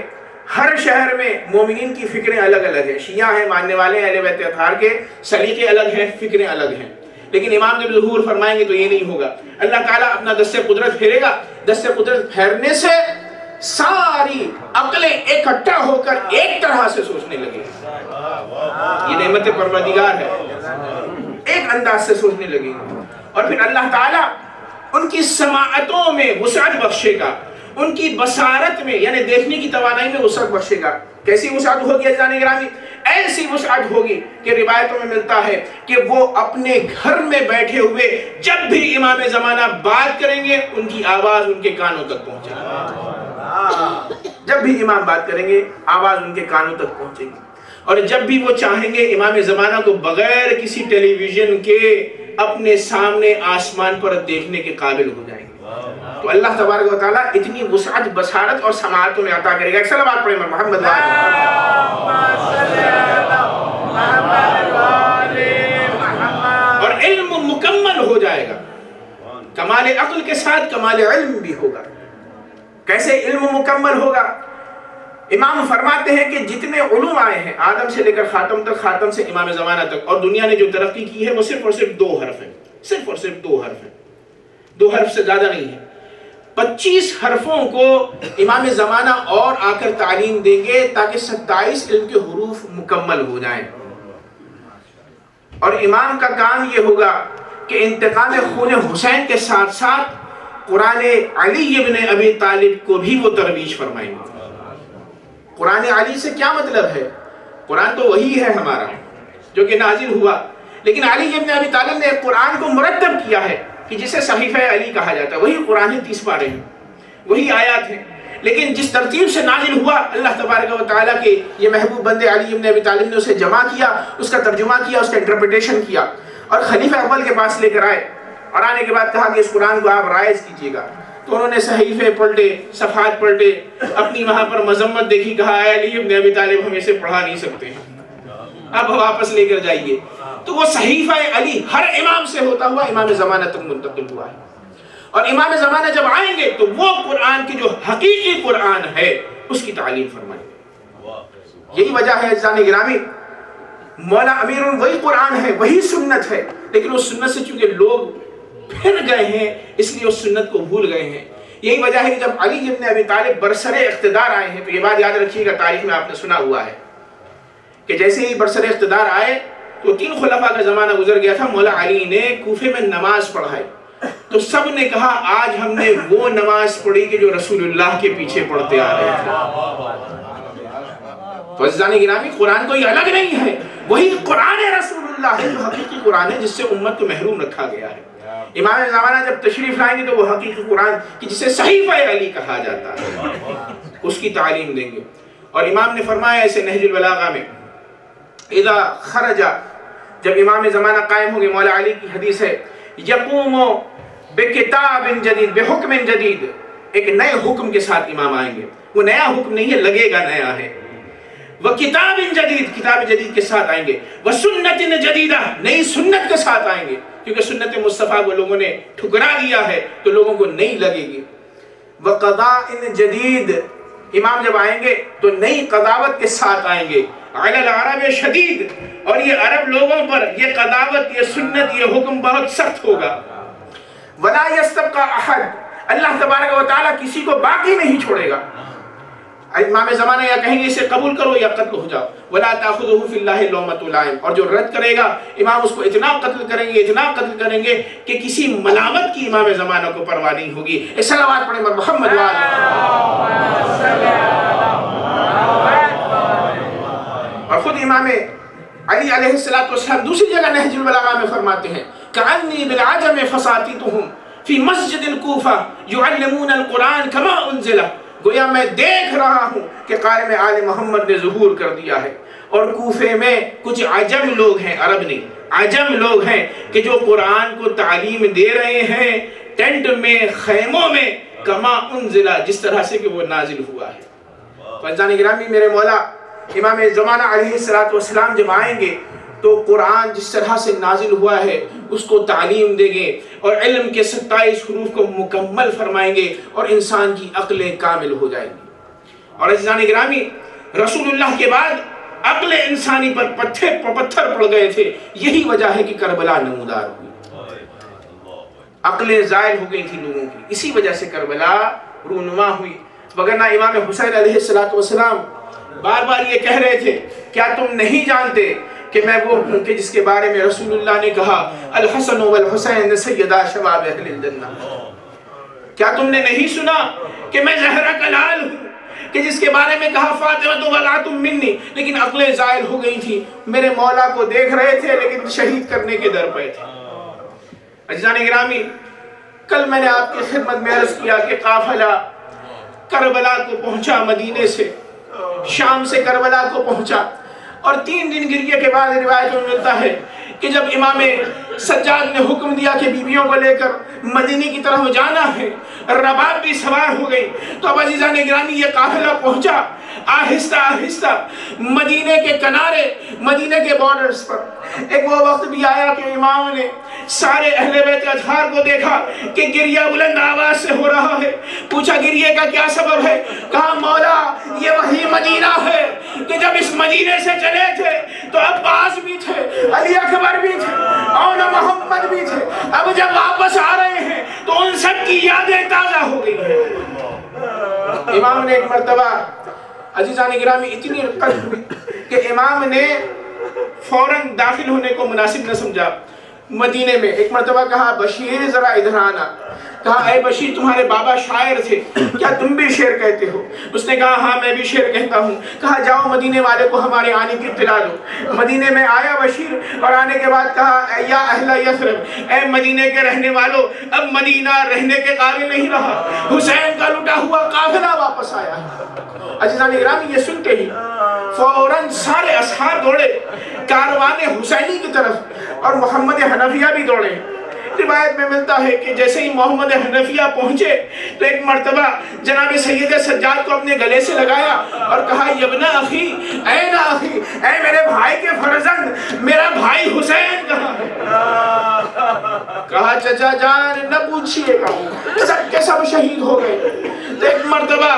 ہر شہر میں مومنین کی فکریں الگ الگ ہیں. شیعہ ہیں، ماننے والے ہیں اہل بیت اطہار کے، سلیقے الگ ہیں، فکریں الگ ہیں. لیکن امام جب ظہور فرمائیں گے تو یہ نہیں ہوگا. اللہ تعالیٰ اپنا دست قدرت پھیرے گا، دست قدرت پھیرنے سے ساری عقلیں اکٹھا ہو کر ایک طرح سے سوچنے لگے. یہ نعمت پروردگار ہے، ایک انداز سے سوچنے لگے. اور پھر اللہ تعالیٰ ان کی سماعتوں میں وسعت بخشے گا، ان کی بصارت میں یعنی دیکھنے کی توانائی میں وسعت بخشے گا. کیسی وسعت ہوگی عزیزان گرامی؟ ایسی وسعت ہوگی کہ روایتوں میں ملتا ہے کہ وہ اپنے گھر میں بیٹھے ہوئے جب بھی امام زمانہ بات کریں گے ان کی آواز ان کے کانوں تک پہنچے گی. جب بھی امام بات کریں گے آواز ان کے کانوں تک پہنچے گی. اور جب بھی وہ چاہیں گے امام زمانہ کو بغیر کسی ٹیلی ویژن کے اپنے سامنے آسمان پر دیکھنے کے قابل ہو جائیں گے. تو اللہ تبارک و تعالیٰ اتنی وسعت بصارت اور سماعتوں میں عطا کرے گا. ایک صلوات پڑھیں محمد اور علم مکمل ہو جائے گا. کمال عقل کے ساتھ کمال علم بھی ہوگا. کیسے علم مکمل ہوگا؟ امام فرماتے ہیں کہ جتنے علوم آئے ہیں آدم سے لے کر خاتم تک، خاتم سے امام زمانہ تک، اور دنیا نے جو ترقی کی ہے وہ صرف اور صرف 2 حرف ہیں. صرف اور صرف 2 حرف ہیں. 2 حرف سے زیادہ نہیں ہے. 25 حرفوں کو امام زمانہ اور آ کر تعلیم دیں گے تاکہ 27 علم کے حروف مکمل ہو جائیں. اور امام کا کام یہ ہوگا کہ انتقام خون حسین کے ساتھ ساتھ قرآن علی ابن ابی طالب کو بھی وہ ترویج فرمائیں گے. قرآن علی سے کیا مطلب ہے؟ قرآن تو وہی ہے ہمارا جو کہ نازل ہوا، لیکن علی ابن ابی طالب نے قرآن کو مرتب کیا ہے کہ جسے صحیفہ علی کہا جاتا ہے. وہی قرآن 30 پارے ہیں، وہی آیات ہیں، لیکن جس ترتیب سے نازل ہوا اللہ تبارک و تعالیٰ کے یہ محبوب بندے علی ابن ابی طالب نے اسے جمع کیا، اس کا ترجمہ کیا، اس کا انٹرپریٹیشن کیا، اور خلیفہ اول کے پاس لے کر آئے، اور آنے کے بعد کہا کہ اس قرآن کو آپ رائج کیجیے گا. تو انہوں نے صحیفے پلٹے، صفحات پلٹے، اپنی وہاں پر مذمت دیکھی، کہا اے علی ابن ابی طالب ہم اسے پڑھا نہیں سکتے ہیں، اب واپس لے کر جائیے. تو وہ صحیفہ علی ہر امام سے ہوتا ہوا امام زمانہ تک منتقل ہوا ہے. اور امام زمانہ جب آئیں گے تو وہ قرآن کی جو حقیقی قرآن ہے اس کی تعلیم فرمائیں گے. یہی وجہ ہے عزیزان گرامی، مولا امیر وہی قرآن ہے، وہی سنت ہے، لیکن اس سنت سے چونکہ لوگ پھر گئے ہیں اس لیے اس سنت کو بھول گئے ہیں. یہی وجہ ہے کہ جب علی ابن ابی طالب برسر اقتدار آئے ہیں، تو یہ بات یاد رکھیے گا، تاریخ میں آپ نے سنا ہوا ہے کہ جیسے ہی برسر اقتدار آئے تو 3 خلفاء کا زمانہ گزر گیا تھا. مولا علی نے کوفے میں نماز پڑھائی تو سب نے کہا آج ہم نے وہ نماز پڑھی کہ جو رسول اللہ کے پیچھے پڑھتے آ رہے تھے. تو عزیزان گرامی قرآن کوئی الگ نہیں ہے، وہی قرآن رسول اللہ ہے جو حقیقی قرآن ہے جس سے امت کو محروم رکھا گیا ہے. امام زمانہ جب تشریف لائیں گے تو وہ حقیقی قرآن کی جسے صحیفہ علی کہا جاتا ہے اس کی تعلیم دیں گے. اور امام نے فرمایا ایسے نہج البلاغہ میں، اذا خرج، جب امام زمانہ قائم ہوں گے، مولا علی کی حدیث ہے، یقوم بکتاب جدید بحکم جدید، ایک نئے حکم کے ساتھ امام آئیں گے. وہ نیا حکم نہیں ہے، لگے گا نیا ہے. وہ کتاب جدید، کتاب جدید کے ساتھ آئیں گے. وہ سنت جدیدہ، نئی سنت کے ساتھ آئیں گے، کیونکہ سنت مصطفیٰ کو لوگوں نے ٹھکرا دیا ہے تو لوگوں کو نہیں لگے گی. وہ قضاء جدید، امام جب آئیں گے تو نئی قضاوت کے ساتھ آئیں گے. علی العرب شدید، اور یہ عرب لوگوں پر یہ قضاوت، یہ سنت، یہ حکم بہت سخت ہوگا. ولا یستبقى احد، اللہ تبارک و تعالیٰ کسی کو باقی نہیں چھوڑے گا. امام زمانہ یا کہیں گے اسے قبول کرو یا قتل ہو جاؤ. ولا تاخذہ فی اللہ لومۃ لائم، اور جو رد کرے گا امام اس کو اتنا قتل کریں گے، اتنا قتل کریں گے کہ کسی ملامت کی امام زمانہ کو پرواہ نہیں ہوگی. ایک صلوات پڑھیں محمد اور خود امام علی علیہ السلام دوسری جگہ نہج البلاغہ میں فرماتے ہیں، کأنی بالعجم فساتیتہم فی مسجد الکوفہ یعلمون القرآن کما انزلہ، گویا میں دیکھ رہا ہوں کہ قائم آل محمد نے ظہور کر دیا ہے، اور کوفے میں کچھ عجم لوگ ہیں، عرب نہیں، عجم لوگ ہیں کہ جو قرآن کو تعلیم دے رہے ہیں ٹینٹ میں، خیموں میں، کما انزلہ، جس طرح سے کہ وہ نازل ہوا ہے. فضلان گرامی، میرے مولا امام زمانہ علیہ السلام جب آئیں گے تو قرآن جس طرح سے نازل ہوا ہے اس کو تعلیم دیں گے، اور علم کے 27 حروف کو مکمل فرمائیں گے، اور انسان کی عقلیں کامل ہو جائیں گی. اور عزیزان گرامی، رسول اللہ کے بعد عقل انسانی پر پتھر پڑ گئے تھے. یہی وجہ ہے کہ کربلا نمودار ہوئی، عقلیں زائل ہو گئی تھی لوگوں کی، اسی وجہ سے کربلا رونما ہوئی. وگرنہ امام حسین علیہ السلام بار بار یہ کہہ رہے تھے، کیا تم نہیں جانتے کہ میں وہ ہوں کہ جس کے بارے میں رسول اللہ نے کہا الحسن والحسین سیدہ شباب اہل الجنہ. کیا تم نے نہیں سنا کہ میں زہرہ کا لال ہوں کہ جس کے بارے میں کہا فاطمہ بضعۃ منی، لیکن عقلیں زائل ہو گئی تھی. میرے مولا کو دیکھ رہے تھے لیکن شہید کرنے کے در پہ تھے. عزیزان گرامی، کل میں نے آپ کی خدمت میں عرض کیا کہ قافلہ کربلا کو پہنچا، مدینے سے، شام سے کربلا کو پہنچا، اور 3 دن گریے کے بعد روایت میں ملتا ہے کہ جب امام سجاد نے حکم دیا کہ بیویوں کو لے کر مدینے کی طرف جانا ہے، رباب بھی سوار ہو گئی۔ تو اب عزیزان گرامی یہ قافلہ پہنچا آہستہ آہستہ مدینے کے کنارے، مدینے کے بارڈرز پر۔ ایک وہ وقت بھی آیا کہ امام نے سارے اہل بیت اطہار کو دیکھا کہ گریہ بلند آواز سے ہو رہا ہے۔ پوچھا گریہ کا کیا سبب ہے؟ کہا مولا یہ وہی مدینہ ہے کہ جب اس مدینے سے چلے تھے تو عباس بھی تھے، علی اکبر بھی تھے، اور محمد بھی تھے، اب جب واپس آ رہے ہیں تو ان سب کی یادیں تازہ ہو گئی ہیں۔ امام نے ایک مرتبہ عزیزان گرامی اتنی رقت ہوئی کہ امام نے فوراً داخل ہونے کو مناسب نہ سمجھا مدینے میں۔ ایک مرتبہ کہا بشیر ذرا ادھر آنا۔ کہا اے بشیر تمہارے بابا شاعر تھے، کیا تم بھی شعر کہتے ہو؟ اس نے کہا ہاں میں بھی شعر کہتا ہوں۔ کہا جاؤ مدینے والے کو ہمارے آنے کی اطلاع دو۔ مدینے میں آیا بشیر اور آنے کے بعد کہا یا اہل یثرب، اے مدینے کے رہنے والوں، اب مدینہ رہنے کے قابل نہیں رہا۔ حسین کا لٹا ہوا قافلہ واپس آیا۔ عزیزان گرامی یہ سن کے ہی فوراً سارے اصحاب دوڑے کاروان حسینی کی طرف اور محمد حنفیہ بھی دوڑے۔ روایت میں ملتا ہے کہ جیسے ہی محمد حنفیہ پہنچے تو ایک مرتبہ جناب سید سجاد کو اپنے گلے سے لگایا اور کہا یبن اخی، اے نا اخی، اے میرے بھائی کے فرزند، میرا بھائی حسین کہاں ہے؟ کہا چچا جان نہ پوچھئے گا، سب کے سب شہید ہو گئے۔ تو ایک مرتبہ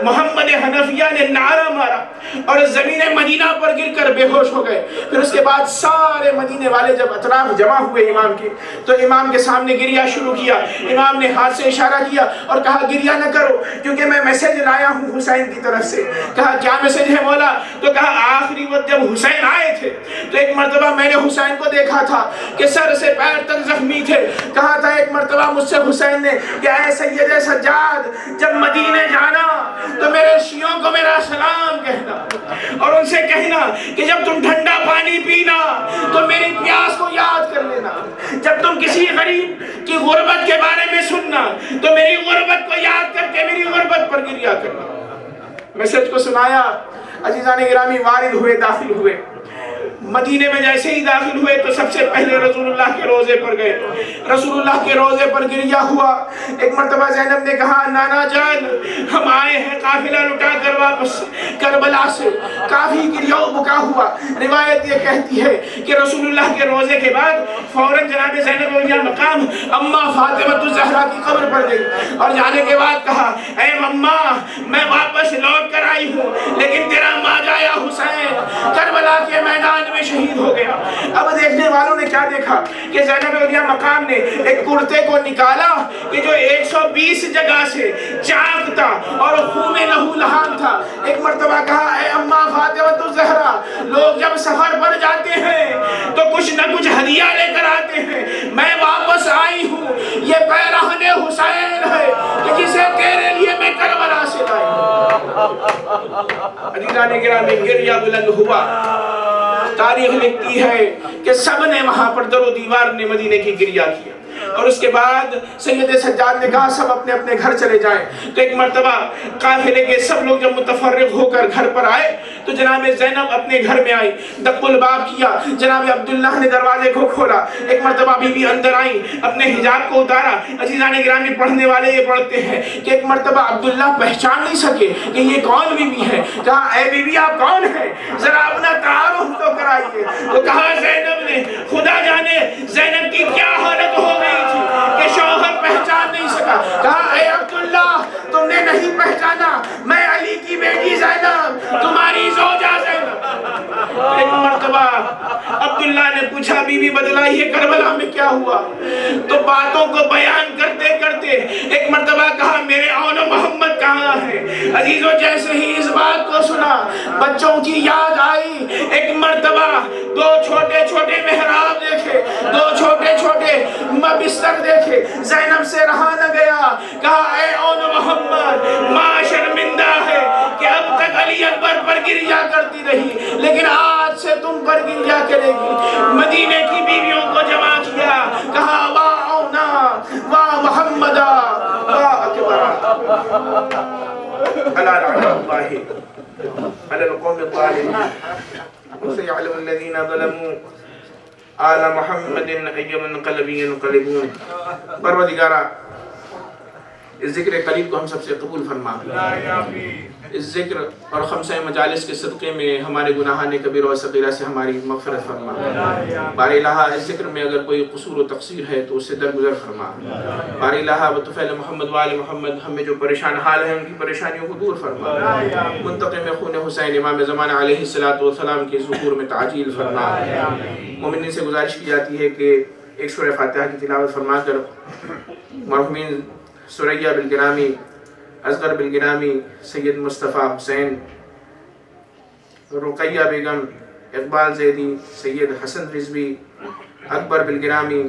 محمد حنفیہ نے نعرہ مارا اور زمین مدینہ پر گر کر بے ہوش ہو گئے۔ پھر اس کے بعد سارے مدینے والے جب اطراف جمع ہوئے امام کی تو امام کے سامنے گریہ شروع کیا۔ امام نے ہاتھ سے اشارہ کیا اور کہا گریہ نہ کرو کیونکہ میں میسیج لایا ہوں حسین کی طرف سے۔ کہا کیا میسیج ہے مولا؟ تو کہا آخری وقت جب حسین آئے تھے تو ایک مرتبہ میں نے حسین کو دیکھا تھا کہ سر سے پیر تک زخمی تھے۔ کہا تھا ایک مرتبہ مجھ سے حسین نے کہ اے سید سجاد جب مدینے جانا تو میرے شیعوں کو میرا سلام کہنا اور ان سے کہنا کہ جب تم ٹھنڈا پانی پینا تو میری پیاس کو یاد کر لینا، جب تم کسی غریب کی غربت کے بارے میں سننا تو میری غربت کو یاد کر کے میری غربت پر گریہ کرنا۔ میسج کو سنایا، عزیزان گرامی وارد ہوئے، داخل ہوئے۔ مدینے میں جیسے ہی داخل ہوئے تو سب سے پہلے رسول اللہ کے روزے پر گئے۔ رسول اللہ کے روزے پر گریہ ہوا۔ ایک مرتبہ زینب نے کہا نانا جان ہم آئے ہیں قافلہ لٹا کر واپس کربلا سے۔ کافی گریہ و بکا ہوا۔ روایت یہ کہتی ہے کہ رسول اللہ کے روزے کے بعد فوراً جناب زینب اولیاء مقام اماں فاطمہ الزہرا کی قبر پر گئی اور جانے کے بعد کہا اے اماں میں واپس لوٹ کر آئی ہوں لیکن تیرا ماجایا حسین کربلا کے میدان میں شہید ہو گیا۔ اب دیکھنے والوں نے کیا دیکھا کہ زینب اولیاء مقام نے ایک کرتے کو نکالا کہ جو 120 جگہ سے چاک تھا اور خون میں لہو لہان تھا۔ ایک مرتبہ کہا اے اماں فاطمہ الزہرا لوگ جب سفر پر جاتے ہیں تو کچھ نہ کچھ ہدیہ لے کر آتے ہیں، میں واپس آئی ہوں یہ پیرہن حسین ہے کہ جسے تیرے لیے میں کربلا سے لائی ہوں۔ عزیزان گرامی گریہ بلند ہوا۔ تاریخ لکھتی ہے کہ سب نے وہاں پر در و دیوار نے مدینے کی گریہ کیا اور اس کے بعد سید سجاد نے کہا سب اپنے اپنے گھر چلے جائیں۔ تو ایک مرتبہ قافلے کے سب لوگ جب متفرق ہو کر گھر پر آئے تو جناب زینب اپنے گھر میں آئی، دق الباب کیا، جناب عبداللہ نے دروازے کو کھولا۔ ایک مرتبہ بی بی اندر آئیں، اپنے حجاب کو اتارا۔ عزیزان گرامی پڑھنے والے یہ پڑھتے ہیں کہ ایک مرتبہ عبداللہ پہچان نہیں سکے کہ یہ کون بی بی ہے۔ کہا اے بی بی آپ کون ہیں؟ ذرا اپنا تعارف تو کرائیے۔ تو کہا زینب نے، خدا جانے زینب کی کیا حالت ہو گئی تھی کہ شوہر پہچان نہیں سکا۔ کہا اے عبداللہ تم نے نہیں پہچانا، میں علی کی بیٹی زینب تمہاری زوجہ زینب۔ ایک مرتبہ عبداللہ نے پوچھا بی بی بتلائیے کربلا میں کیا ہوا؟ تو باتوں کو بیان کرتے کرتے ایک مرتبہ کہا میرے اون محمد کہاں ہے؟ عزیزو جیسے ہی اس بات کو سنا بچوں کی یاد آئی۔ ایک مرتبہ دو چھوٹے چھوٹے محراب دیکھے، دو چھوٹے چھوٹے بستر دیکھے، زینب سے رہا نہ گیا۔ کہا اے اون محمد ماں شرمندہ ہے کہ اب تک علی اکبر پر گریہ کرتی رہی لیکن آج سے تم پر گریہ کرے گی۔ مدینے کی بیویوں کو جمع کیا، کہا واہ اونا واہ محمدہ واہ اکبرہ علی رحمت اللہ علی القوم الظالمین وسيعلم الذين ظلموا آل محمد ایما انقلب ينقلبون۔ پروردگارہ اس ذکر قریب کو ہم سب سے قبول فرما، اس ذکر اور خمسہ مجالس کے صدقے میں ہمارے گناہان کبیرہ و صغیرہ سے ہماری مغفرت فرما۔ باری الہ اس ذکر میں اگر کوئی قصور و تقصیر ہے تو اس سے درگزر فرما۔ باری الہ بطفیل محمد وآل محمد ہمیں جو پریشان حال ہیں ان کی پریشانیوں کو دور فرما۔ منتقم خون حسین امام زمانہ علیہ السلام کے ظہور میں تعجیل فرما۔ مومنین سے گزارش کی جاتی ہے کہ ایک سورہ فاتحہ کی تلاوت فرما کر مرحومین سریہ بالگرامی، اصغر بالگرامی، سید مصطفیٰ حسین، رقیہ بیگم، اقبال زیدی، سید حسن رضوی، اکبر بالگرامی،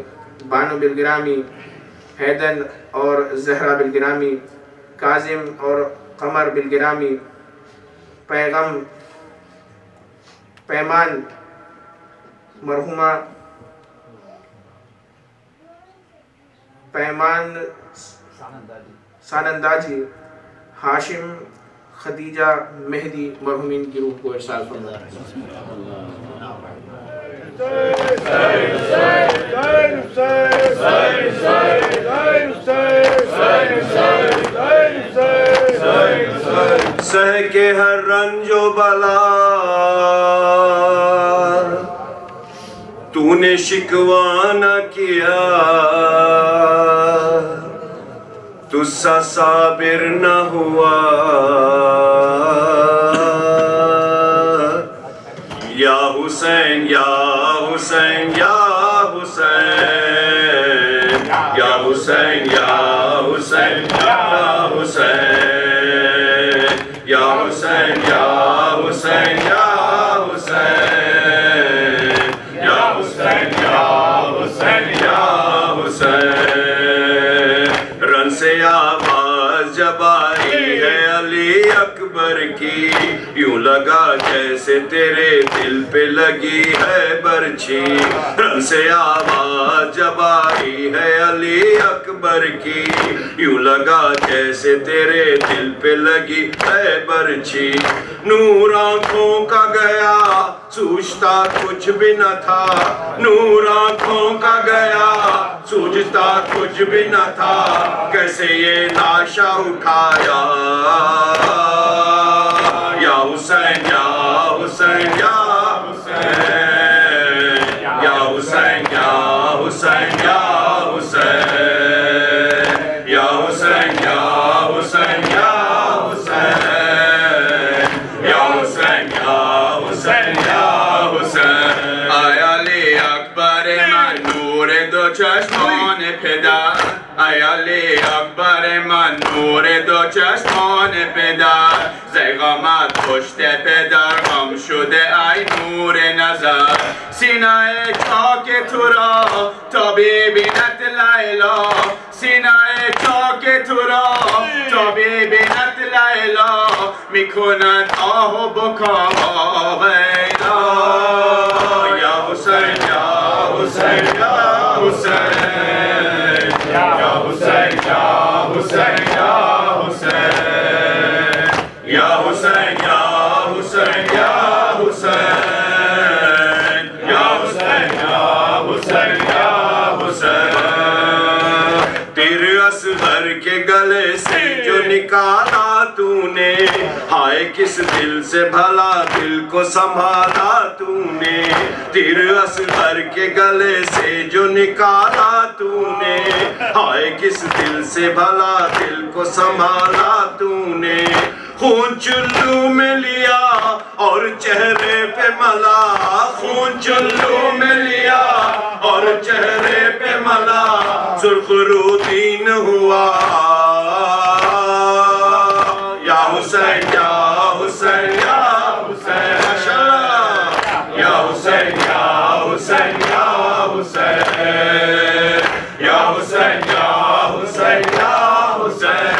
بانو بالگرامی، حیدر اور زہرہ بالگرامی، کاظم اور قمر بالگرامی، پیمان مرحومہ پیمان ساننداجی، ہاشم، خدیجہ، مہدی مرحومین کی روح کو ارسال فرما۔ سہ کے ہر رنج و بلا تو نے شکوہ نہ کیا، تجھ سا صابر نہ ہوا، یا حسین یا حسین یا حسین، یا حسین یا حسین یا حسین، یا حسین یا حسین یا حسین، یا حسین یا حسین یا حسین۔ رن سے آواز جب آئی ہے علی اکبر کی، یوں لگا جیسے تیرے دل پہ لگی ہے برچھی۔ رن سے آواز جب آئی ہے علی اکبر کی، یوں لگا جیسے تیرے دل پہ لگی ہے برچھی۔ نور آنکھوں کا گیا سوچتا کچھ بھی نہ تھا، نور آنکھوں کا گیا سوچتا کچھ بھی نہ تھا، کیسے یہ لاشا اٹھایا، یا حسین یا حسین یا حسین، یا حسین یا حسین یا حسین، یا حسین یا حسین یا حسین، یا حسین یا حسین یا حسین۔ آیا علی اکبر من نور دو چشمان پدر، آیا علی اکبر من نور دو چشمان پدر، زیغامت پشت پدر غم شده ای نور نظر، سینه چاک تو را تا ببیند لیلا، سینه چاک تو را تا ببیند لیلا، میکند آه و بکا ویلا، یا حسین یا حسین یا حسین، یا حسین یا حسین یا حسین، یا حسین یا حسین یا حسین، یا حسین یا حسین یا حسین۔ تیر اصغر کے گلے سے جو نکالا تو نے، ہائے کس دل سے بھلا دل کو سنبھالا تو نے، تیر اصغر کے گلے سے جو نکالا تو نے، ہائے کس دل سے بھلا دل کو سنبھالا تو نے، خون چلو میں لیا اور چہرے پہ ملا، خون چلو میں لیا اور چہرے پہ ملا، سرخ رو دین ہوا، یا حسین یا حسین یا حسین، یا حسین یا حسین یا حسین، یا حسین یا حسین یا حسین،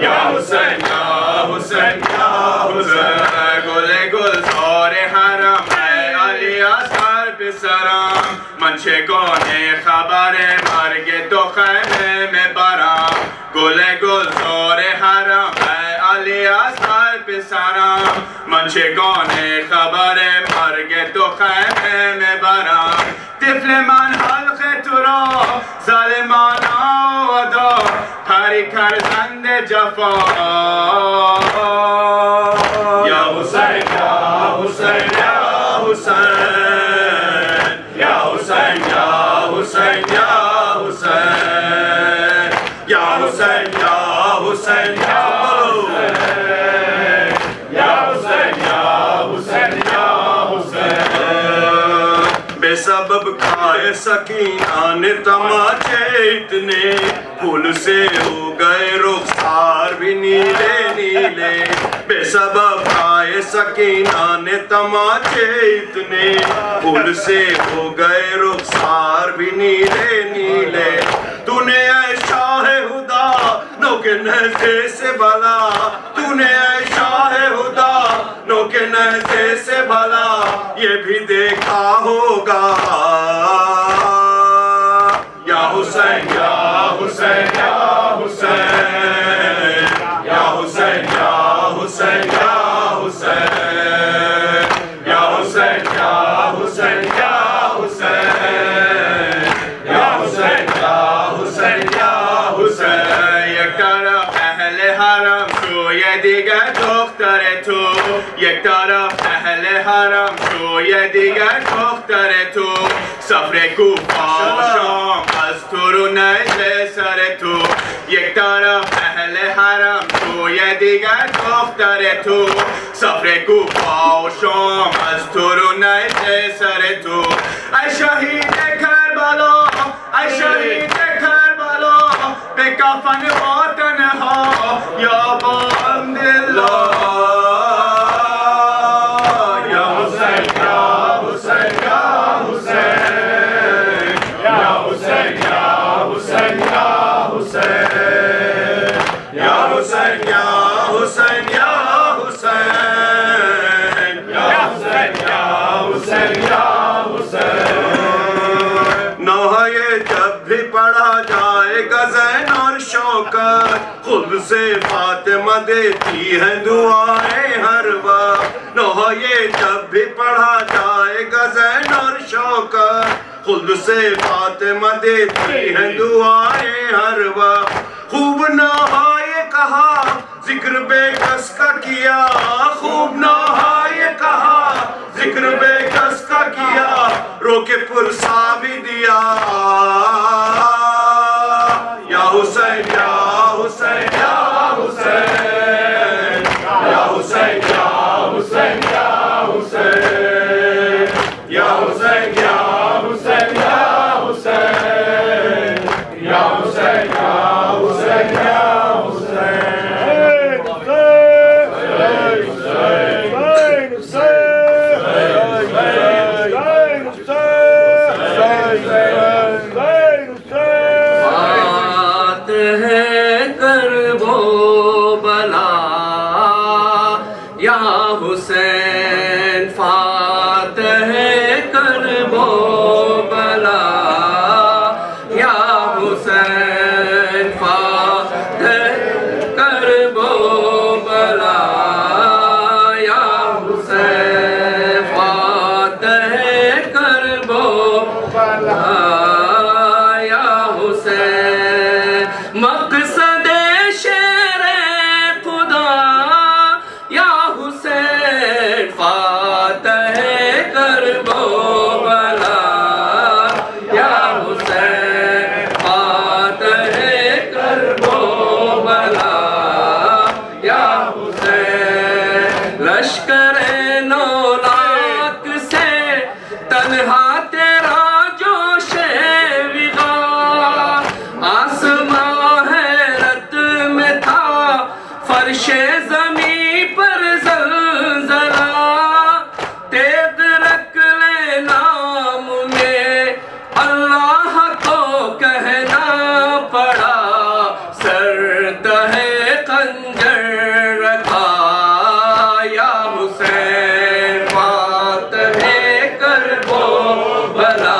یا حسین یا حسین یا حسین۔ گل گلزار حرم ہے علی اصغر پسرم، منشگان خبر مرگ تو خیمه میں برم، گل گلزار حرم ہے علی اصغر پسرا منشگان خبر مرگ تو خیمه میبرم طفل من حلق تو را ظالمان آودا پری کرزند جفا یا حسین یا حسین یا حسین یا حسین یا حسین یا حسین یا حسین یا حسین یا بے سبب کھائے سکینہ نے تماچے اتنے پھول سے ہو گئے رخسار بھی نیلے نیلے بے سبب کھائے سکینہ نے تماچے اتنے پھول سے ہو گئے رخسار بھی نیلے نیلے تو نے اے شاہ خدا نو کے نہزے سے بھلا تو نے اے شاہ خدا نو کے نہزے سے بھلا یہ بھی دیکھا ہوگا یا حسین یا حسین یا حسین یا حسین یا حسین یا حسین یا حسین یا حسین یا حسین یا حسین یا حسین یا حسین یک طرف اہل حرم تو یہ دیگر دختر تو یک طرف اہل حرم تو یہ دیگر دختر تو سفر کوفہ و شام از تو رو نجل سر تو یک طرف اہل حرم تو یہ دیگر دختر تو سفر کوفہ و شام از تو رو نجل سر تو اے شہید کربلا اے شہید کربلا بے کفن وطن ہا یا بند اللہ یا حسین یا حسین یا حسین یا حسین یا حسین یا حسین یا حسین یا حسین یا حسین یا حسین یا حسین یا حسین نوحہ جب بھی پڑھا جائے گا زین اور شوکت خود سے فاطمہ دیتی ہیں دعائیں ہر وقت نوحہ جب بھی پڑھا جائے گا زین اور شوکت خود سے فاطمہ دیتی ہیں دعائیں ہر وقت خوب نوحہ یہ کہا ذکر بے کس کا کیا خوب نوحہ یہ کہا ذکر بے کس کا کیا رو کے پرسا بھی دیا یا حسین یا حسین یا حسین یا حسین یا حسین یا حسین یا حسین یا حسین یا حسین یا حسین یا حسین یا حسین فاتح کرب و بلا یا حسین فاتح کرب و بلا یا حسین فاتح کرب و بلا یا حسین مقصد شیر خدا یا حسین فاتح کرب و بلا یا حسین فاتح کرب و بلا یا حسین لشکر نولاک سے تنہا تیرا جوش وغا آسمان حیرت میں تھا فرش زمین پر زلزلہ تیغ رکھ لے نام میں اللہ کو کہنا پڑا سر تہے خنجر رکھا یا حسین فاتح کرب و بلا